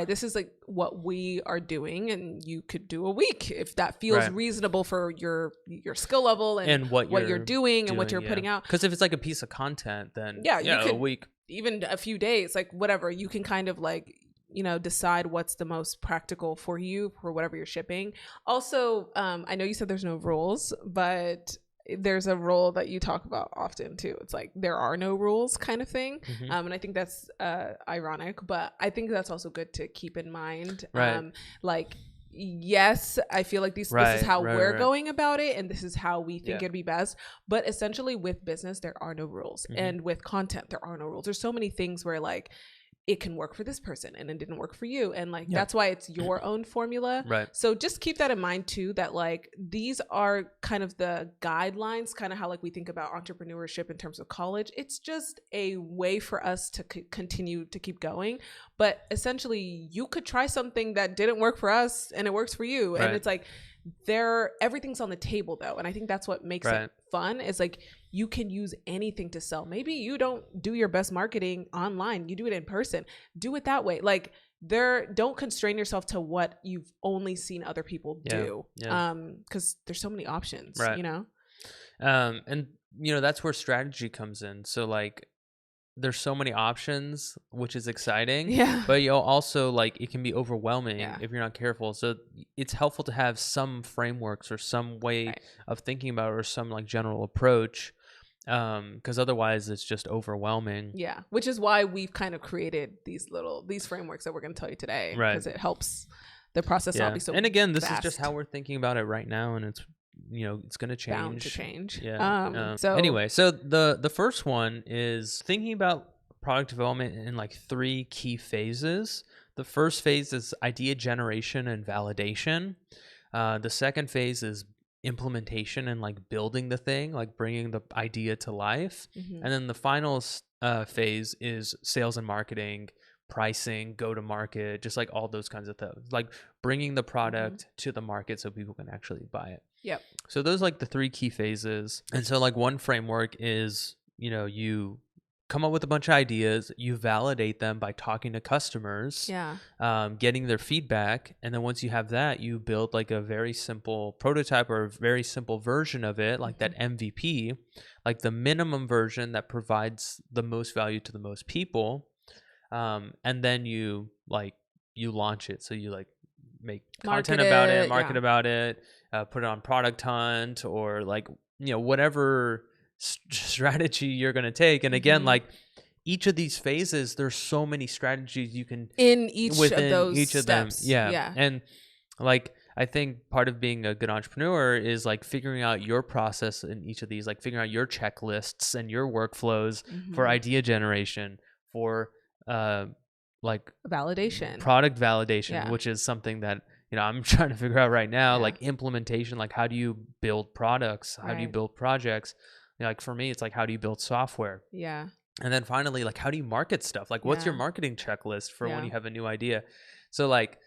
B: this is like what we are doing, and you could do a week if that feels reasonable for your skill level and what you're doing and what you're putting out.
A: Because if it's like a piece of content, then you could, a week,
B: even a few days, like whatever, you can kind of like, you know, decide what's the most practical for you for whatever you're shipping. Also, I know you said there's no rules, but there's a rule that you talk about often too. It's like there are no rules kind of thing. And I think that's ironic, but I think that's also good to keep in mind. Like, yes, I feel like this is how we're going about it, and this is how we think it'd be best. But essentially with business, there are no rules. And with content, there are no rules. There's so many things where like, it can work for this person and it didn't work for you. And like, that's why it's your own formula.
A: Right.
B: So just keep that in mind too, that like, these are kind of the guidelines, kind of how like we think about entrepreneurship in terms of college. It's just a way for us to continue to keep going. But essentially you could try something that didn't work for us and it works for you. And it's like, everything's on the table though. And I think that's what makes it fun, is like, you can use anything to sell. Maybe you don't do your best marketing online, you do it in person, do it that way. Like, don't constrain yourself to what you've only seen other people do. Because there's so many options, you know?
A: And you know, that's where strategy comes in. So like, there's so many options, which is exciting. But you'll also like, it can be overwhelming if you're not careful. So it's helpful to have some frameworks or some way of thinking about it, or some like general approach, because otherwise it's just overwhelming.
B: Which is why we've kind of created these frameworks that we're going to tell you today, because it helps the process not be so
A: and again, this
B: fast.
A: is just how we're thinking about it right now, and it's, you know, it's going to change.
B: Bound to change.
A: So anyway, so the first one is thinking about product development in like 3 key phases. The first phase is idea generation and validation. The second phase is implementation and like building the thing, like bringing the idea to life. And then the final phase is sales and marketing, pricing, go to market, just like all those kinds of things, like bringing the product to the market so people can actually buy it. So those are like the 3 key phases. And so like one framework is, you know, you come up with a bunch of ideas, you validate them by talking to customers, getting their feedback, and then once you have that, you build like a very simple prototype or a very simple version of it, like that MVP, like the minimum version that provides the most value to the most people. And then you launch it. So you like make content about it, market about it, put it on Product Hunt, or like, you know, whatever strategy you're going to take. And again, like each of these phases, there's so many strategies you can
B: in each of those steps.
A: And like, I think part of being a good entrepreneur is like figuring out your process in each of these, like figuring out your checklists and your workflows for idea generation, for like
B: validation,
A: product validation, which is something that, you know, I'm trying to figure out right now, like implementation, like how do you build products? How do you build projects? You know, like for me, it's like, how do you build software? And then finally, like, how do you market stuff? Like, what's your marketing checklist for when you have a new idea? So like,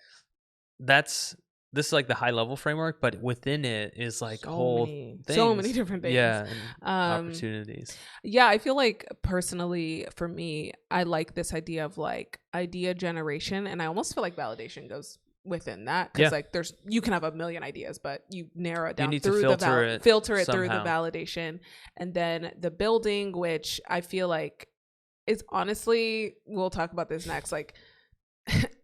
A: this is like the high level framework, but within it is like so
B: many different things.
A: And opportunities.
B: I feel like personally for me, I like this idea of like idea generation, and I almost feel like validation goes within that, because like you can have a million ideas, but you narrow it down through the filter it through the validation, and then the building, which I feel like is honestly, we'll talk about this next, like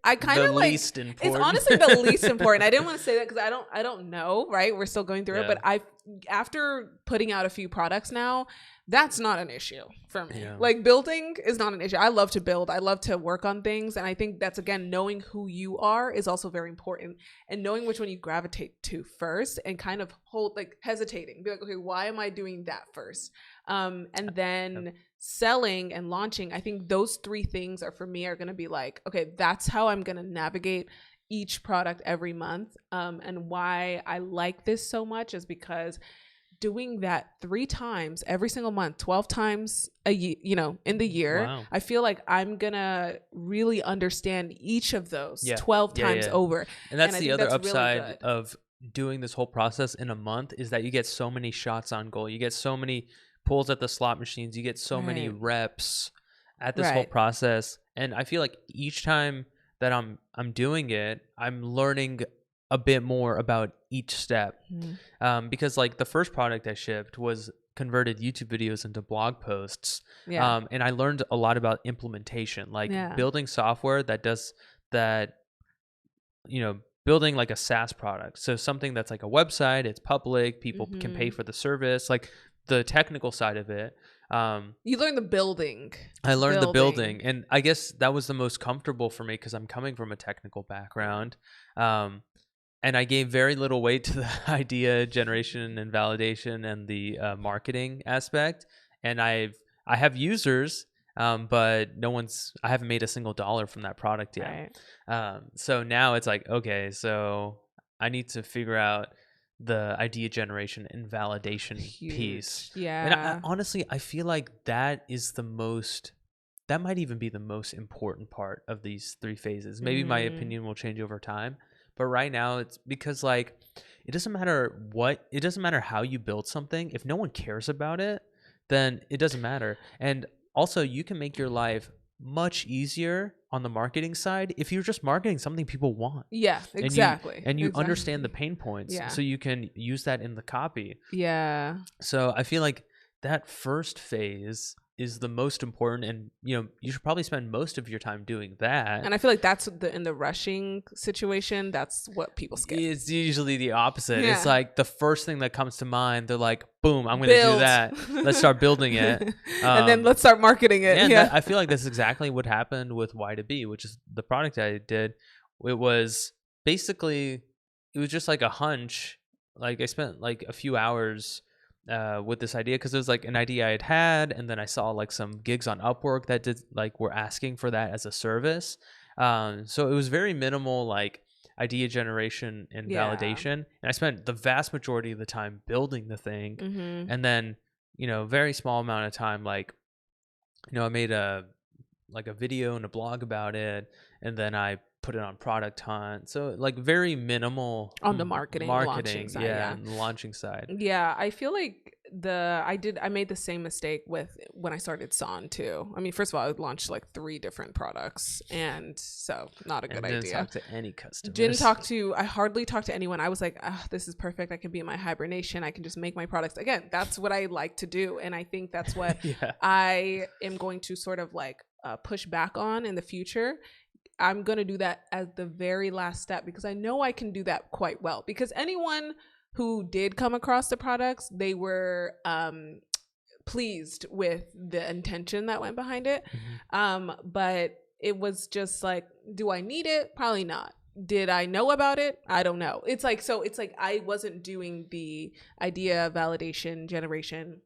B: I kind of like, it's honestly the least important. I didn't want to say that because I don't know, right? We're still going through it, but after putting out a few products now, that's not an issue for me. Like building is not an issue. I love to build. I love to work on things. And I think that's, again, knowing who you are is also very important, and knowing which one you gravitate to first, and kind of hesitating, be like, okay, why am I doing that first? And then selling and launching, I think those 3 things are going to be like, okay, that's how I'm going to navigate each product every month. And why I like this so much is because doing that 3 times every single month, 12 times a year, you know, in the year, I feel like I'm gonna really understand each of those 12 times over.
A: And that's the other upside really of doing this whole process in a month, is that you get so many shots on goal. You get so many pulls at the slot machines. You get so many reps at this whole process. And I feel like each time that I'm doing it, I'm learning a bit more about each step. Because like the first product I shipped was converted YouTube videos into blog posts. And I learned a lot about implementation, like building software that does that, you know, building like a SaaS product. So something that's like a website, it's public, people can pay for the service, like the technical side of it.
B: You learn the building.
A: I learned the building. And I guess that was the most comfortable for me because I'm coming from a technical background. And I gave very little weight to the idea generation and validation and the marketing aspect. And I have users but I haven't made a single dollar from that product yet. Right. So now it's like, okay, so I need to figure out the idea generation and validation piece.
B: Yeah.
A: And honestly, I feel like that might even be the most important part of these 3 phases. Maybe my opinion will change over time, but right now it's because like it doesn't matter how you build something. If no one cares about it, then it doesn't matter. And also, you can make your life much easier on the marketing side if you're just marketing something people want.
B: Yeah, exactly.
A: And you understand the pain points, so you can use that in the copy.
B: Yeah.
A: So I feel like that first phase is the most important, and you should probably spend most of your time doing that.
B: And I feel like that's in the rushing situation, that's what people skip.
A: It's usually the opposite. Yeah. It's like the first thing that comes to mind, they're like, boom, I'm gonna do that. Let's start building it.
B: And then let's start marketing it.
A: And I feel like that's exactly what happened with Y2B, which is the product I did. It was just like a hunch. Like I spent like a few hours with this idea because it was like an idea I had, and then I saw like some gigs on Upwork that were asking for that as a service. So it was very minimal like idea generation and validation, and I spent the vast majority of the time building the thing, and then very small amount of time like I made a video and a blog about it, and then I put it on Product Hunt. So like very minimal
B: on the marketing launching side,
A: and the launching side.
B: Yeah, I feel like I made the same mistake with when I started Son too. I mean, first of all, I launched like 3 different products, and so not a good idea.
A: Didn't talk to any customers.
B: I hardly talked to anyone. I was like, this is perfect. I can be in my hibernation. I can just make my products. Again, that's what I like to do, and I think that's what I am going to sort of like push back on in the future. I'm going to do that as the very last step because I know I can do that quite well. Because anyone who did come across the products, they were pleased with the intention that went behind it. But it was just like, do I need it? Probably not. Did I know about it? I don't know. It's like I wasn't doing the idea validation generation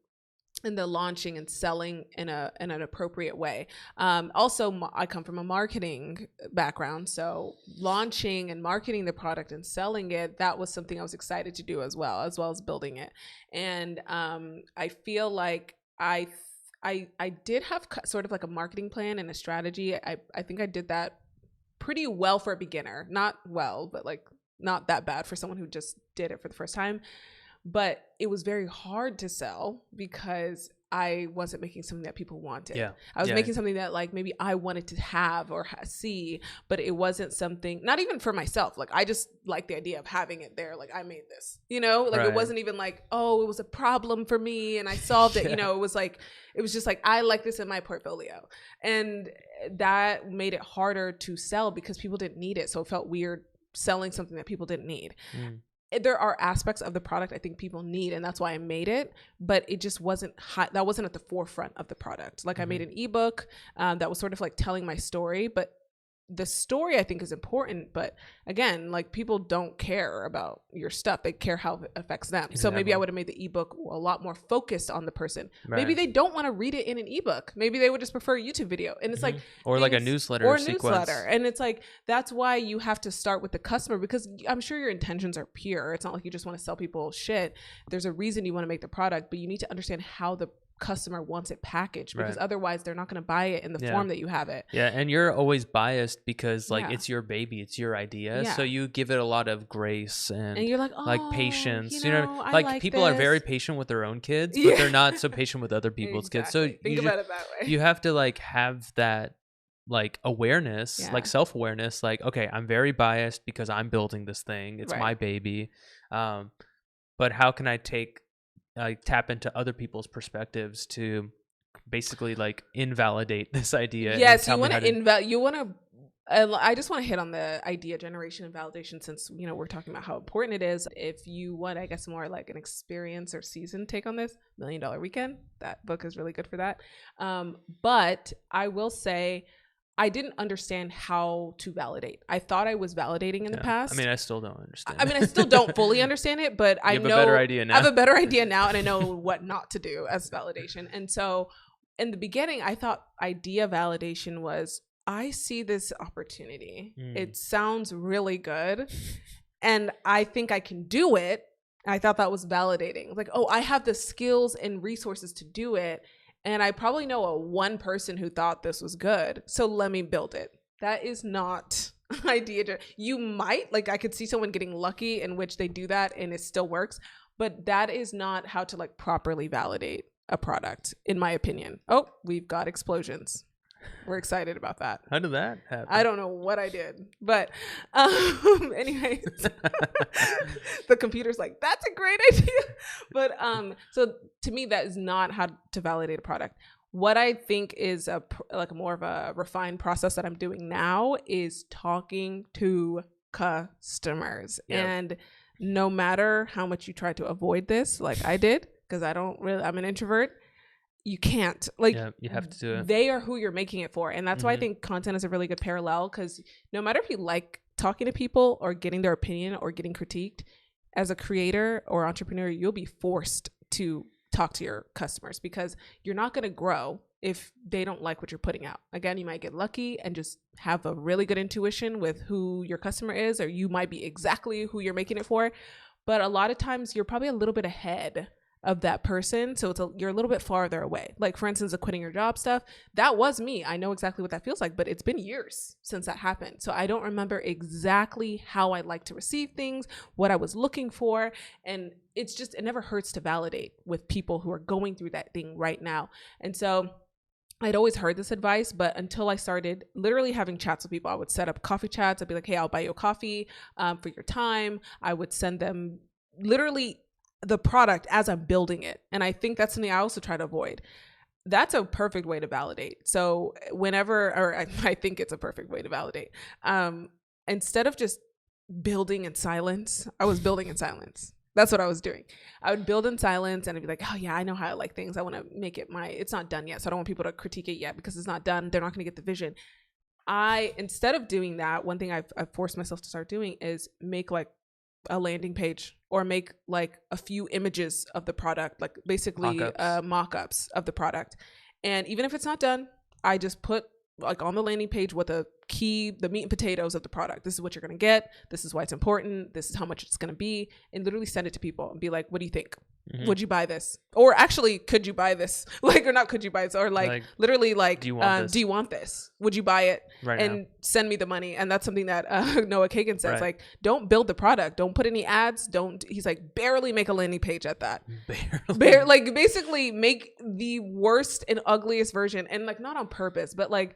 B: and the launching and selling in an appropriate way. Also, I come from a marketing background, so launching and marketing the product and selling it, that was something I was excited to do as well as building it. And I feel like I did have sort of like a marketing plan and a strategy. I think I did that pretty well for a beginner. Not well, but like not that bad for someone who just did it for the first time. But it was very hard to sell because I wasn't making something that people wanted. Yeah. I was making something that like maybe I wanted to have or see, but it wasn't something, not even for myself. Like I just like the idea of having it there. Like I made this, like It wasn't even like, oh, it was a problem for me and I solved it. It was just like, I like this in my portfolio. And that made it harder to sell because people didn't need it. So it felt weird selling something that people didn't need. There are aspects of the product I think people need, and that's why I made it, but it just wasn't that wasn't at the forefront of the product. Like I made an ebook that was sort of like telling my story, but the story I think is important, but again, like people don't care about your stuff. They care how it affects them. Exactly. So maybe I would have made the ebook a lot more focused on the person. Right. Maybe they don't want to read it in an ebook. Maybe they would just prefer a YouTube video. And it's like,
A: or like a newsletter sequence.
B: And it's like, that's why you have to start with the customer, because I'm sure your intentions are pure. It's not like you just want to sell people shit. There's a reason you want to make the product, but you need to understand how the customer wants it packaged, because otherwise they're not going to buy it in the form that you have it.
A: And you're always biased because like it's your baby, it's your idea, so you give it a lot of grace and you're like, like patience, like people are very patient with their own kids, but they're not so patient with other people's kids. So think about it that way. You have to like have that like awareness, like self-awareness, like, okay, I'm very biased because I'm building this thing, it's my baby, but how can I tap into other people's perspectives to basically like invalidate this idea?
B: Yes, you want to I just want to hit on the idea generation and validation, since we're talking about how important it is. If you want, I guess, more like an experience or seasoned take on this, $1 Million Weekend, that book is really good for that. But I will say, I didn't understand how to validate. I thought I was validating in the past.
A: I mean, I still don't understand.
B: I mean, I still don't fully understand it, but I have a better idea now, and I know what not to do as validation. And so in the beginning, I thought idea validation was, I see this opportunity. It sounds really good. And I think I can do it. I thought that was validating. Like, oh, I have the skills and resources to do it. And I probably know a one person who thought this was good. So let me build it. That is not idea. You might, like, I could see someone getting lucky in which they do that and it still works. But that is not how to like properly validate a product, in my opinion. Oh, we've got explosions. We're excited about that.
A: How did that happen?
B: I don't know what I did, but anyways, the computer's like, that's a great idea. But so to me, that is not how to validate a product. What I think is like more of a refined process that I'm doing now is talking to customers. Yep. And no matter how much you try to avoid this, like I did, because I'm an introvert, you can't. Like, yeah,
A: you have to do it.
B: They are who you're making it for. And that's why I think content is a really good parallel, because no matter if you like talking to people or getting their opinion or getting critiqued, as a creator or entrepreneur, you'll be forced to talk to your customers, because you're not going to grow if they don't like what you're putting out. Again, you might get lucky and just have a really good intuition with who your customer is, or you might be exactly who you're making it for. But a lot of times you're probably a little bit ahead of that person, so you're a little bit farther away. Like, for instance, the quitting your job stuff, that was me. I know exactly what that feels like, but it's been years since that happened, so I don't remember exactly how I like to receive things, what I was looking for. And it's just, it never hurts to validate with people who are going through that thing right now. And so I'd always heard this advice, but until I started literally having chats with people, I would set up coffee chats. I'd be like, hey, I'll buy you a coffee for your time. I would send them literally the product as I'm building it. And I think that's something I also try to avoid. That's a perfect way to validate. So I think it's a perfect way to validate. Instead of just building in silence, I was building in silence. That's what I was doing. I would build in silence and I'd be like, oh yeah, I know how I like things. I want to make it it's not done yet. So I don't want people to critique it yet, because it's not done. They're not going to get the vision. Instead of doing that, one thing I've forced myself to start doing is make like a landing page, or make like a few images of the product, like basically mock-ups of the product. And even if it's not done, I just put like on the landing page what the meat and potatoes of the product. This is what you're going to get. This is why it's important. This is how much it's going to be. And literally send it to people and be like, what do you think? Would you buy this? Or actually, could you buy this? Like, or not could you buy this? Or like literally like, do you want this? Would you buy it? And send me the money. And that's something that Noah Kagan says, like, don't build the product. Don't put any ads. He's like, barely make a landing page at that. Like basically make the worst and ugliest version, and like not on purpose, but like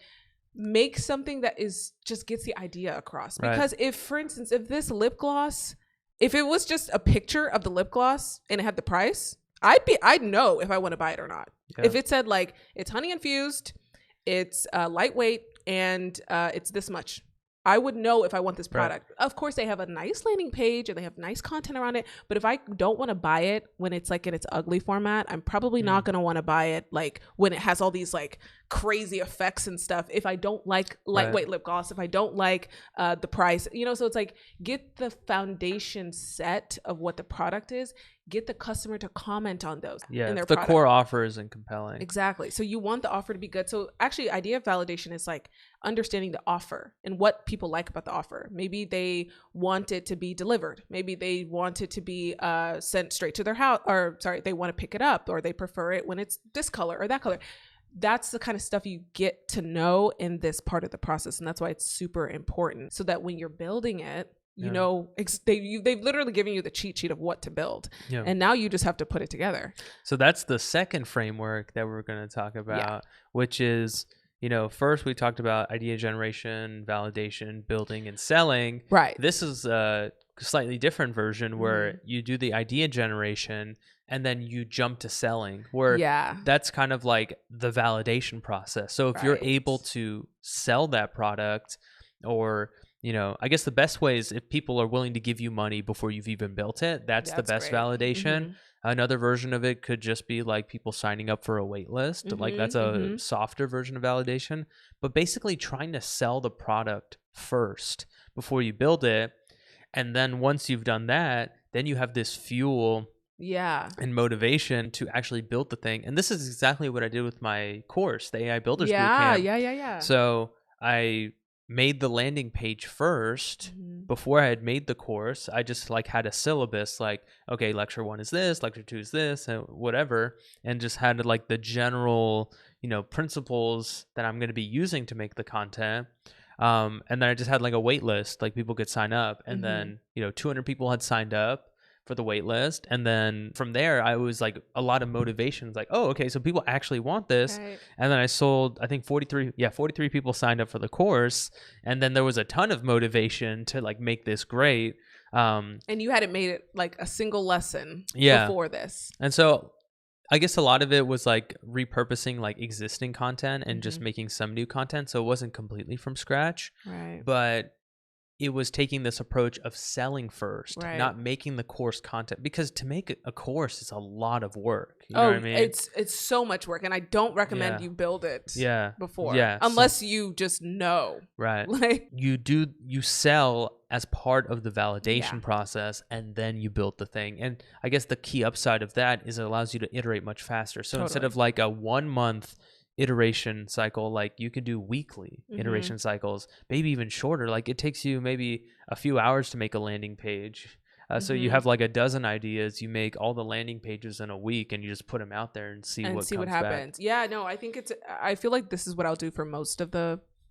B: make something that just gets the idea across. Because if, for instance, if this lip gloss, if it was just a picture of the lip gloss and it had the price, I'd know if I want to buy it or not. Yeah. If it said like, it's honey infused, it's lightweight, and it's this much, I would know if I want this product. Of course, they have a nice landing page and they have nice content around it. But if I don't want to buy it when it's like in its ugly format, I'm probably not going to want to buy it like when it has all these like crazy effects and stuff. If I don't like lightweight lip gloss, if I don't like the price, so it's like, get the foundation set of what the product is. Get the customer to comment on those.
A: Yeah,
B: in their
A: the
B: product.
A: Core offer isn't compelling.
B: Exactly. So you want the offer to be good. So actually, idea of validation is like understanding the offer and what people like about the offer. Maybe they want it to be delivered. Maybe they want it to be sent straight to their house, or they want to pick it up, or they prefer it when it's this color or that color. That's the kind of stuff you get to know in this part of the process. And that's why it's super important, so that when you're building it, they've literally given you the cheat sheet of what to build, and now you just have to put it together.
A: So that's the second framework that we're going to talk about, which is, first we talked about idea generation, validation, building, and selling.
B: Right.
A: This is a slightly different version where you do the idea generation and then you jump to selling, where that's kind of like the validation process. So if you're able to sell that product, or I guess the best way is if people are willing to give you money before you've even built it. That's the best validation. Another version of it could just be like people signing up for a wait list. Like that's a softer version of validation. But basically trying to sell the product first before you build it. And then once you've done that, then you have this fuel and motivation to actually build the thing. And this is exactly what I did with my course, the AI Builders Bootcamp.
B: Yeah.
A: So I made the landing page first. Before I had made the course, I just like had a syllabus, like, okay, lecture 1 is this, lecture 2 is this, and whatever, and just had like the general, principles that I'm going to be using to make the content. And then I just had like a wait list, like people could sign up, and then 200 people had signed up for the wait list, and then from there I was like a lot of motivations, like, oh, okay, so people actually want this. Right. And then I sold, I think 43 people signed up for the course, and then there was a ton of motivation to like make this great.
B: And you hadn't made it like a single lesson before this,
A: and so I guess a lot of it was like repurposing like existing content and just making some new content, so it wasn't completely from scratch.
B: Right.
A: But it was taking this approach of selling first, not making the course content, because to make a course is a lot of work. You know what I mean?
B: It's so much work, and I don't recommend you build it before, unless you just know.
A: Right. Like you sell as part of the validation process, and then you build the thing. And I guess the key upside of that is it allows you to iterate much faster. So instead of like a 1 month iteration cycle, like you could do weekly iteration cycles, maybe even shorter. Like it takes you maybe a few hours to make a landing page. So you have like a dozen ideas, you make all the landing pages in a week, and you just put them out there and see what happens.
B: Yeah, no, I think I feel like this is what I'll do for most of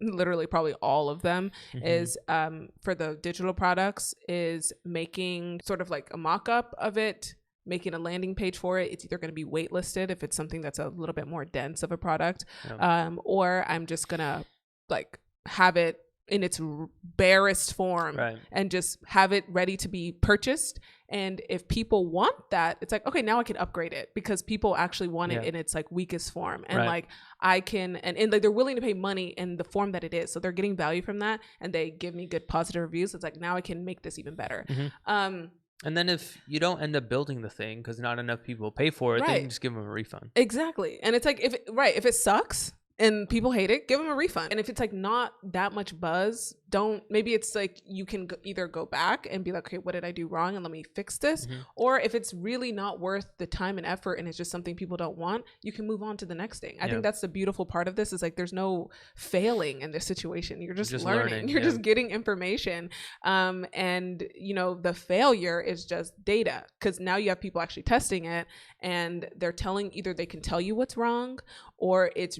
B: literally probably all of them, is for the digital products, is making sort of like a mock-up of it, making a landing page for it. It's either going to be waitlisted if it's something that's a little bit more dense of a product, or I'm just going to like have it in its barest form and just have it ready to be purchased. And if people want that, it's like, okay, now I can upgrade it because people actually want it in its like weakest form. And like I can, and like they're willing to pay money in the form that it is. So they're getting value from that, and they give me good positive reviews. It's like, now I can make this even better.
A: And then if you don't end up building the thing because not enough people pay for it, then you can just give them a refund.
B: Exactly. And it's like, if it sucks and people hate it, give them a refund. And if it's like not that much buzz, maybe it's like you can either go back and be like, okay, what did I do wrong, and let me fix this. Or if it's really not worth the time and effort and it's just something people don't want, you can move on to the next thing. I think that's the beautiful part of this, is like there's no failing in this situation. You're just learning. You're just getting information. And the failure is just data, because now you have people actually testing it, and they're either they can tell you what's wrong, or it's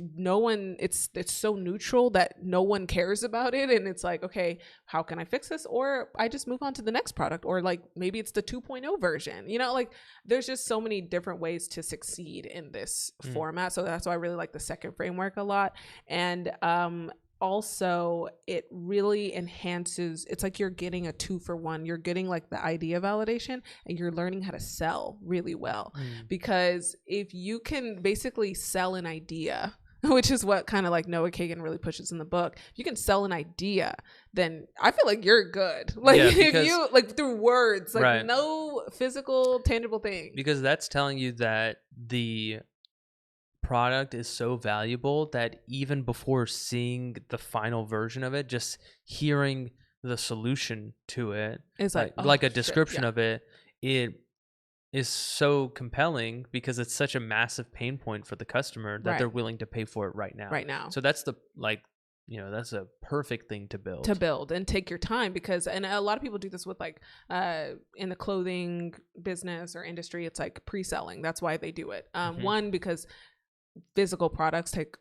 B: so neutral that no one cares about it. And it's like, okay, how can I fix this? Or I just move on to the next product, or like maybe it's the 2.0 version, like there's just so many different ways to succeed in this format. So that's why I really like the second framework a lot. And also it really enhances, it's like you're getting a 2-for-1. You're getting like the idea validation, and you're learning how to sell really well. Because if you can basically sell an idea, which is what kind of like Noah Kagan really pushes in the book, if you can sell an idea, then I feel like you're good. Like if you like through words, like no physical tangible thing,
A: because that's telling you that the product is so valuable that even before seeing the final version of it, just hearing the solution to it, it's like a description of it is so compelling, because it's such a massive pain point for the customer that they're willing to pay for it right now. So that's that's a perfect thing to build and
B: take your time, because, and a lot of people do this with like in the clothing business or industry, it's like pre-selling. That's why they do it. One, because physical products take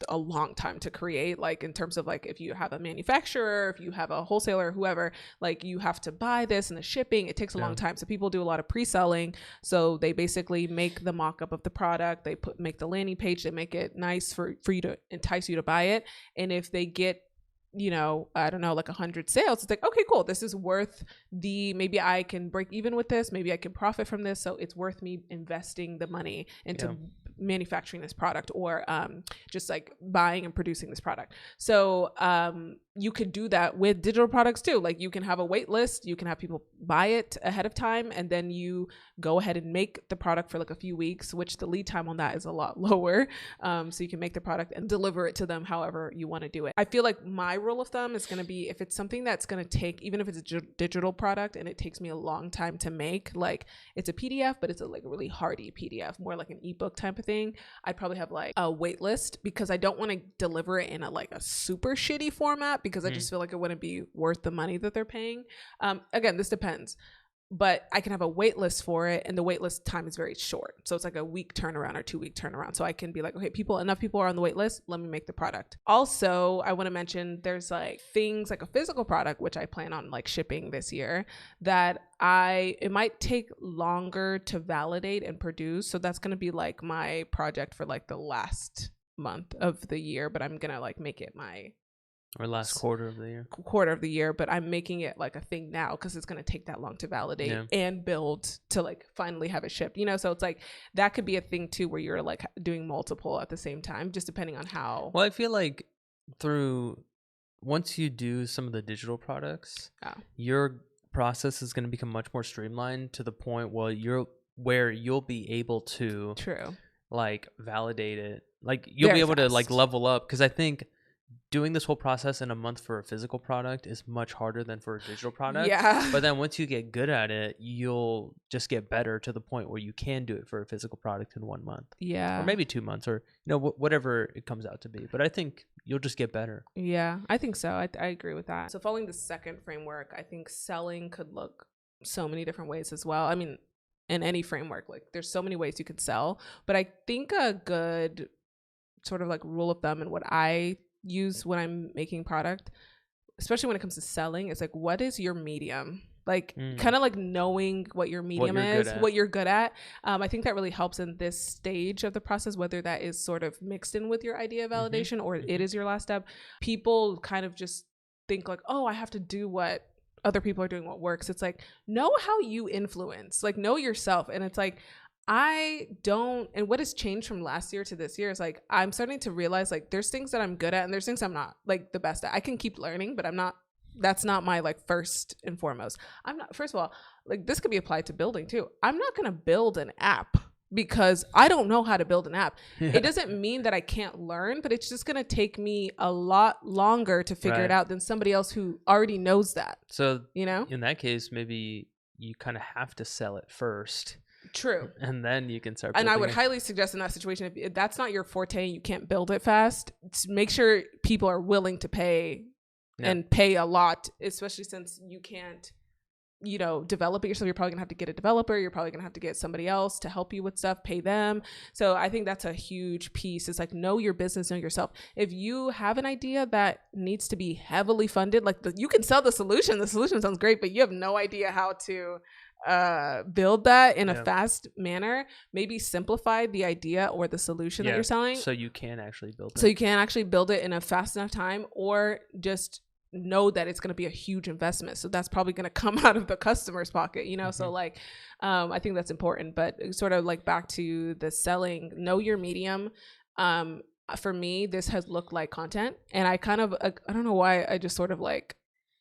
B: a long time to create, like in terms of like if you have a manufacturer, if you have a wholesaler, whoever, like you have to buy this, and the shipping, it takes a long time. So people do a lot of pre-selling. So they basically make the mock-up of the product, they make the landing page, they make it nice for you to entice you to buy it. And if they get I don't know, like 100 sales, it's like, okay, cool, this is worth maybe I can break even with this, maybe I can profit from this, so it's worth me investing the money into manufacturing this product or just like buying and producing this product. So you could do that with digital products too. Like you can have a wait list, you can have people buy it ahead of time, and then you go ahead and make the product for like a few weeks, which the lead time on that is a lot lower. So you can make the product and deliver it to them however you want to do it. I feel like my rule of thumb is going to be, if it's something that's going to take, even if it's a digital product and it takes me a long time to make, like it's a PDF, but it's a like really hardy PDF, more like an ebook type of thing, I'd probably have like a wait list, because I don't want to deliver it in a like a super shitty format, because I just feel like it wouldn't be worth the money that they're paying. Again, this depends, but I can have a wait list for it, and the wait list time is very short. So it's like a week turnaround or 2 week turnaround. So I can be like, okay, enough people are on the wait list, let me make the product. Also, I want to mention there's like things like a physical product, which I plan on like shipping this year, that it might take longer to validate and produce. So that's going to be like my project for like the last month of the year, but I'm going to like make it my
A: last quarter of the year,
B: but I'm making it like a thing now because it's going to take that long to validate and build to like finally have it shipped, so it's like that could be a thing too, where you're like doing multiple at the same time, just depending on how.
A: Well, I feel like once you do some of the digital products, your process is going to become much more streamlined to the point where you'll be able to like validate it, like you'll be able to like level up, because I think doing this whole process in a month for a physical product is much harder than for a digital product.
B: Yeah.
A: But then once you get good at it, you'll just get better to the point where you can do it for a physical product in 1 month.
B: Yeah.
A: Or maybe 2 months, or whatever it comes out to be. But I think you'll just get better.
B: Yeah, I think so. I agree with that. So following the second framework, I think selling could look so many different ways as well. I mean, in any framework, like there's so many ways you could sell. But I think a good sort of like rule of thumb, and what I use when I'm making product, especially when it comes to selling, is like, what is your medium? Like kind of like knowing what your medium is, what you're good at. I think that really helps in this stage of the process, whether that is sort of mixed in with your idea validation or it is your last step. People kind of just think like, oh, I have to do what other people are doing, what works. It's like, know how you influence, like know yourself. And it's like, and what has changed from last year to this year is like, I'm starting to realize like there's things that I'm good at and there's things I'm not like the best at. I can keep learning, but that's not my like first and foremost. First of all, like this could be applied to building too. I'm not going to build an app because I don't know how to build an app. It doesn't mean that I can't learn, but it's just going to take me a lot longer to figure it out than somebody else who already knows that.
A: So, in that case, maybe you kind of have to sell it first.
B: True.
A: And then you can start
B: building. And I would highly suggest in that situation, if that's not your forte and you can't build it fast, make sure people are willing to pay and pay a lot, especially since you can't, develop it yourself. You're probably gonna have to get a developer. You're probably gonna have to get somebody else to help you with stuff, pay them. So I think that's a huge piece. It's like, know your business, know yourself. If you have an idea that needs to be heavily funded, like you can sell the solution sounds great, but you have no idea how to build that in a fast manner. Maybe simplify the idea or the solution that you're selling,
A: so you can actually
B: build it in a fast enough time, or just know that it's going to be a huge investment, so that's probably going to come out of the customer's pocket, so like I think that's important. But sort of like back to the selling, know your medium. For me, this has looked like content, and I kind of I don't know why I just sort of like,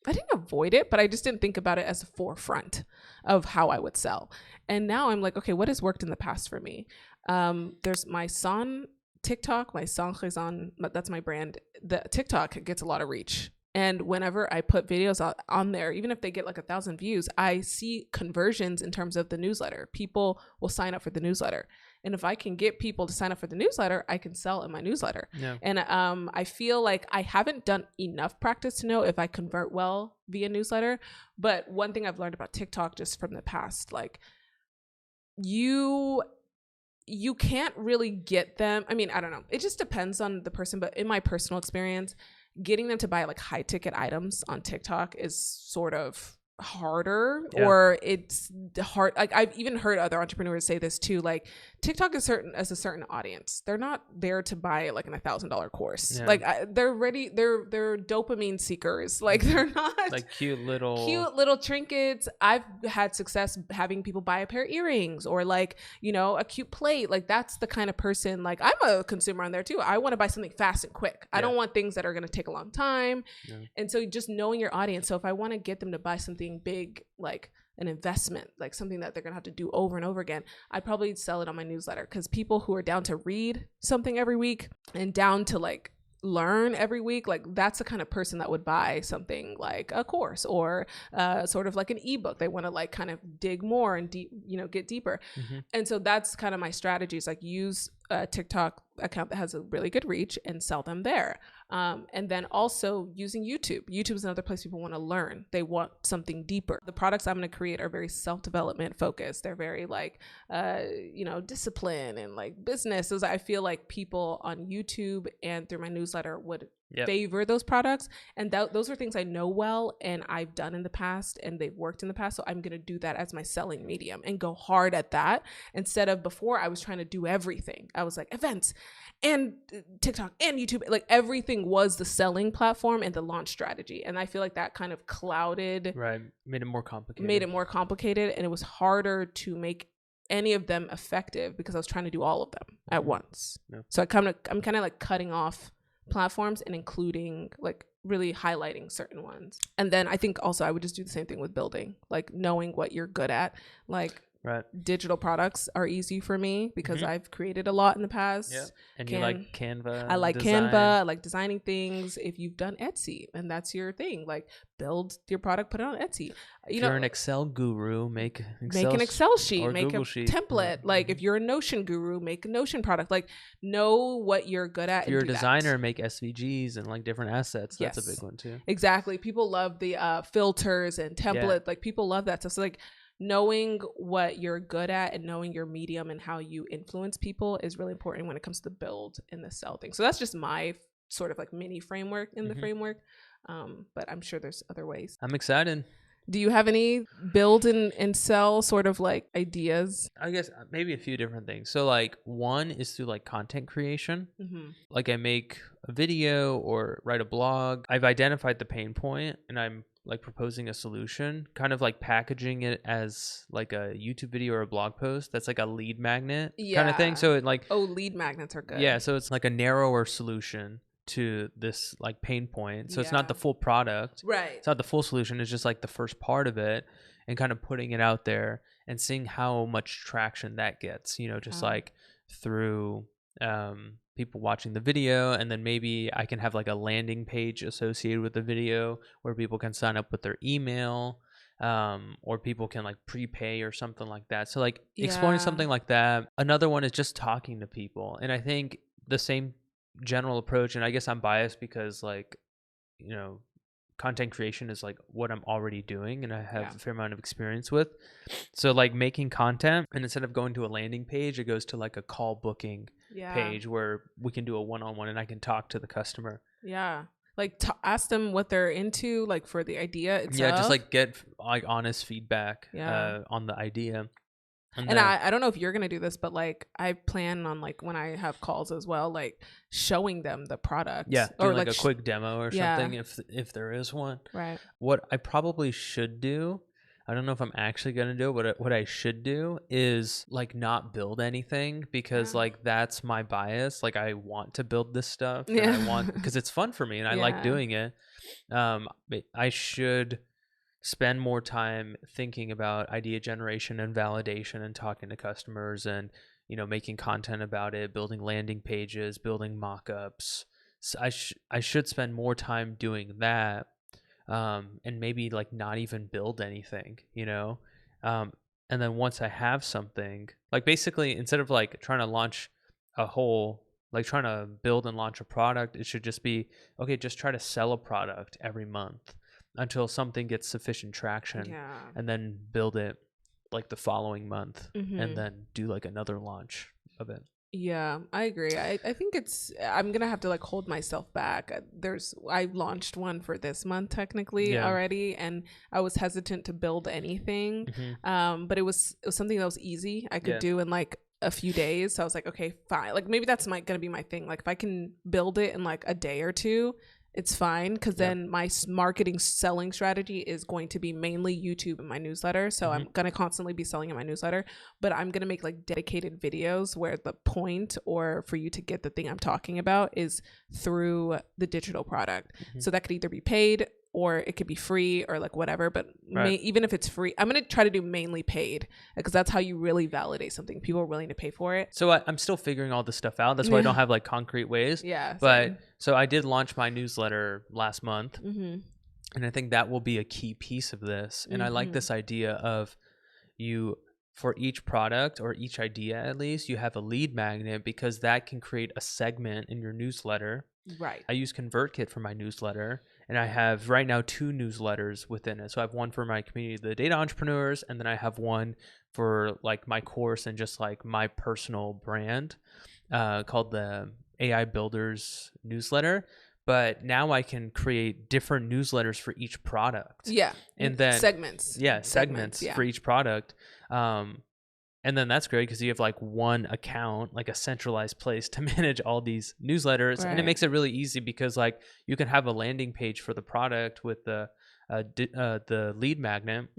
B: I didn't avoid it, but I just didn't think about it as the forefront of how I would sell. And now I'm like, okay, what has worked in the past for me? There's my son TikTok, my son Khizan, that's my brand. The TikTok gets a lot of reach. And whenever I put videos on there, even if they get like 1,000 views, I see conversions in terms of the newsletter. People will sign up for the newsletter. And if I can get people to sign up for the newsletter, I can sell in my newsletter. Yeah. And I feel like I haven't done enough practice to know if I convert well via newsletter. But one thing I've learned about TikTok just from the past, like you can't really get them. I mean, I don't know. It just depends on the person. But in my personal experience, getting them to buy like high ticket items on TikTok is sort of harder, or it's hard. Like I've even heard other entrepreneurs say this too. Like TikTok is a certain audience. They're not there to buy like an $1,000 course. Like they're ready. They're dopamine seekers. Like they're not
A: like cute little
B: trinkets. I've had success having people buy a pair of earrings or like, you know, a cute plate. Like that's the kind of person, like I'm a consumer on there too. I want to buy something fast and quick. I don't want things that are going to take a long time. And so just knowing your audience. So if I want to get them to buy something big, like an investment, like something that they're gonna have to do over and over again, I'd probably sell it on my newsletter, because people who are down to read something every week and down to like learn every week, like that's the kind of person that would buy something like a course or sort of like an ebook. They want to like kind of dig more and get deeper. And so that's kind of my strategy, is like use a TikTok account that has a really good reach and sell them there. And then also using YouTube. YouTube is another place people want to learn. They want something deeper. The products I'm going to create are very self-development focused. They're very like, discipline and like business. So I feel like people on YouTube and through my newsletter would favor those products. And those are things I know well and I've done in the past and they've worked in the past. So I'm going to do that as my selling medium and go hard at that, instead of before I was trying to do everything. I was like events and TikTok and YouTube, like everything was the selling platform and the launch strategy. And I feel like that kind of clouded,
A: made it more complicated.
B: And it was harder to make any of them effective because I was trying to do all of them at once. So I'm kind of like cutting off platforms and including like really highlighting certain ones. And then I think also I would just do the same thing with building, like knowing what you're good at. Like digital products are easy for me because I've created a lot in the past.
A: And you like Canva.
B: I like Canva. I like designing things. If you've done Etsy and that's your thing, like build your product, put it on Etsy.
A: If you're an Excel guru, make
B: an Excel sheet, make
A: Google
B: a
A: sheet.
B: template. Like if you're a Notion guru, make a Notion product. Like know what you're good at.
A: If you're a designer, make SVGs and like different assets. That's a big one too.
B: Exactly. People love the filters and templates. Like people love that stuff. So like knowing what you're good at and knowing your medium and how you influence people is really important when it comes to the build and the sell thing. So that's just my sort of like mini framework in the framework. But I'm sure there's other ways.
A: I'm excited.
B: Do you have any build and sell sort of like ideas?
A: I guess maybe a few different things. So like one is through like content creation. Like I make a video or write a blog. I've identified the pain point and I'm like proposing a solution, kind of like packaging it as like a YouTube video or a blog post that's like a lead magnet kind of thing. So it like,
B: lead magnets are good.
A: Yeah, so it's like a narrower solution to this like pain point. So it's not the full product.
B: Right.
A: It's not the full solution. It's just like the first part of it and kind of putting it out there and seeing how much traction that gets, just like through people watching the video, and then maybe I can have like a landing page associated with the video where people can sign up with their email, or people can like prepay or something like that. So like exploring something like that. Another one is just talking to people, and I think the same general approach, and I guess I'm biased because like content creation is like what I'm already doing and I have a fair amount of experience with. So like making content, and instead of going to a landing page, it goes to like a call booking page where we can do a one-on-one and I can talk to the customer.
B: Like ask them what they're into, like for the idea itself.
A: Just like get like honest feedback on the idea.
B: And I don't know if you're going to do this, but like I plan on like when I have calls as well, like showing them the product.
A: Or like a quick demo or something if there is one.
B: Right.
A: What I probably should do, I don't know if I'm actually going to do it, but what I should do is like not build anything, because like that's my bias. Like I want to build this stuff and I want, because it's fun for me and I like doing it. I should spend more time thinking about idea generation and validation and talking to customers and, making content about it, building landing pages, building mock-ups. So I should spend more time doing that. And maybe like not even build anything, and then once I have something, like basically instead of like trying to launch trying to build and launch a product, it should just be, okay, just try to sell a product every month until something gets sufficient traction, and then build it like the following month, and then do like another launch of it.
B: Yeah, I agree. I think I'm gonna have to like hold myself back. I launched one for this month technically already, and I was hesitant to build anything. But it was something that was easy. I could do in like a few days. So I was like, okay, fine. Like maybe that's gonna be my thing. Like if I can build it in like a day or two, it's fine, because then my marketing selling strategy is going to be mainly YouTube and my newsletter. So I'm going to constantly be selling in my newsletter, but I'm going to make like dedicated videos where the point, or for you to get the thing I'm talking about, is through the digital product. So that could either be paid or it could be free or like whatever, but even if it's free, I'm going to try to do mainly paid, because that's how you really validate something. People are willing to pay for it.
A: So I'm still figuring all this stuff out. That's why I don't have like concrete ways. But so I did launch my newsletter last month, and I think that will be a key piece of this. And I like this idea of for each product or each idea, at least, you have a lead magnet, because that can create a segment in your newsletter.
B: Right.
A: I use ConvertKit for my newsletter, and I have right now 2 newsletters within it. So I have one for my community, the data entrepreneurs, and then I have one for like my course and just like my personal brand called the AI Builders newsletter. But now I can create different newsletters for each product.
B: Yeah.
A: And then
B: segments.
A: Segments for each product. And then that's great because you have like one account, like a centralized place to manage all these newsletters. And it makes it really easy because like you can have a landing page for the product with the lead magnet.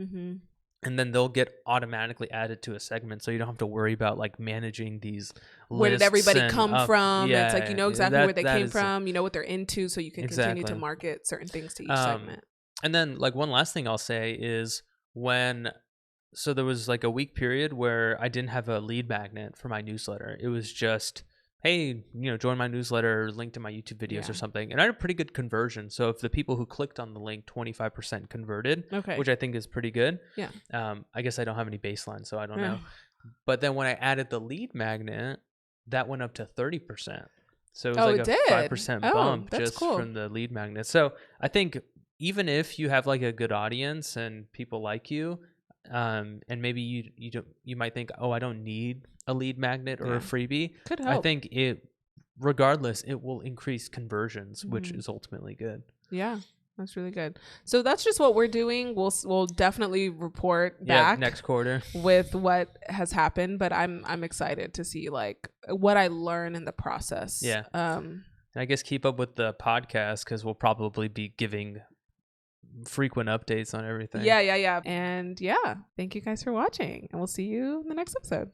A: And then they'll get automatically added to a segment. So you don't have to worry about like managing these lists.
B: Where did everybody come from? It's like, you know exactly where they came from. You know what they're into, so you can continue to market certain things to each segment.
A: And then like one last thing I'll say is so there was like a week period where I didn't have a lead magnet for my newsletter. It was just, hey, join my newsletter, link to my YouTube videos or something. And I had a pretty good conversion. So if the people who clicked on the link, 25% converted, which I think is pretty good.
B: Yeah.
A: I guess I don't have any baseline, so I don't know. But then when I added the lead magnet, that went up to 30%. So it was like a 5% bump just from the lead magnet. So I think even if you have like a good audience and people like you, and maybe you might think, oh, I don't need a lead magnet or a freebie.
B: Could help.
A: I think regardless, it will increase conversions, which is ultimately good.
B: Yeah, that's really good. So that's just what we're doing. We'll definitely report back
A: next quarter
B: with what has happened, but I'm excited to see like what I learn in the process.
A: Yeah. And I guess keep up with the podcast, because we'll probably be giving frequent updates on everything.
B: Yeah. And thank you guys for watching, and we'll see you in the next episode.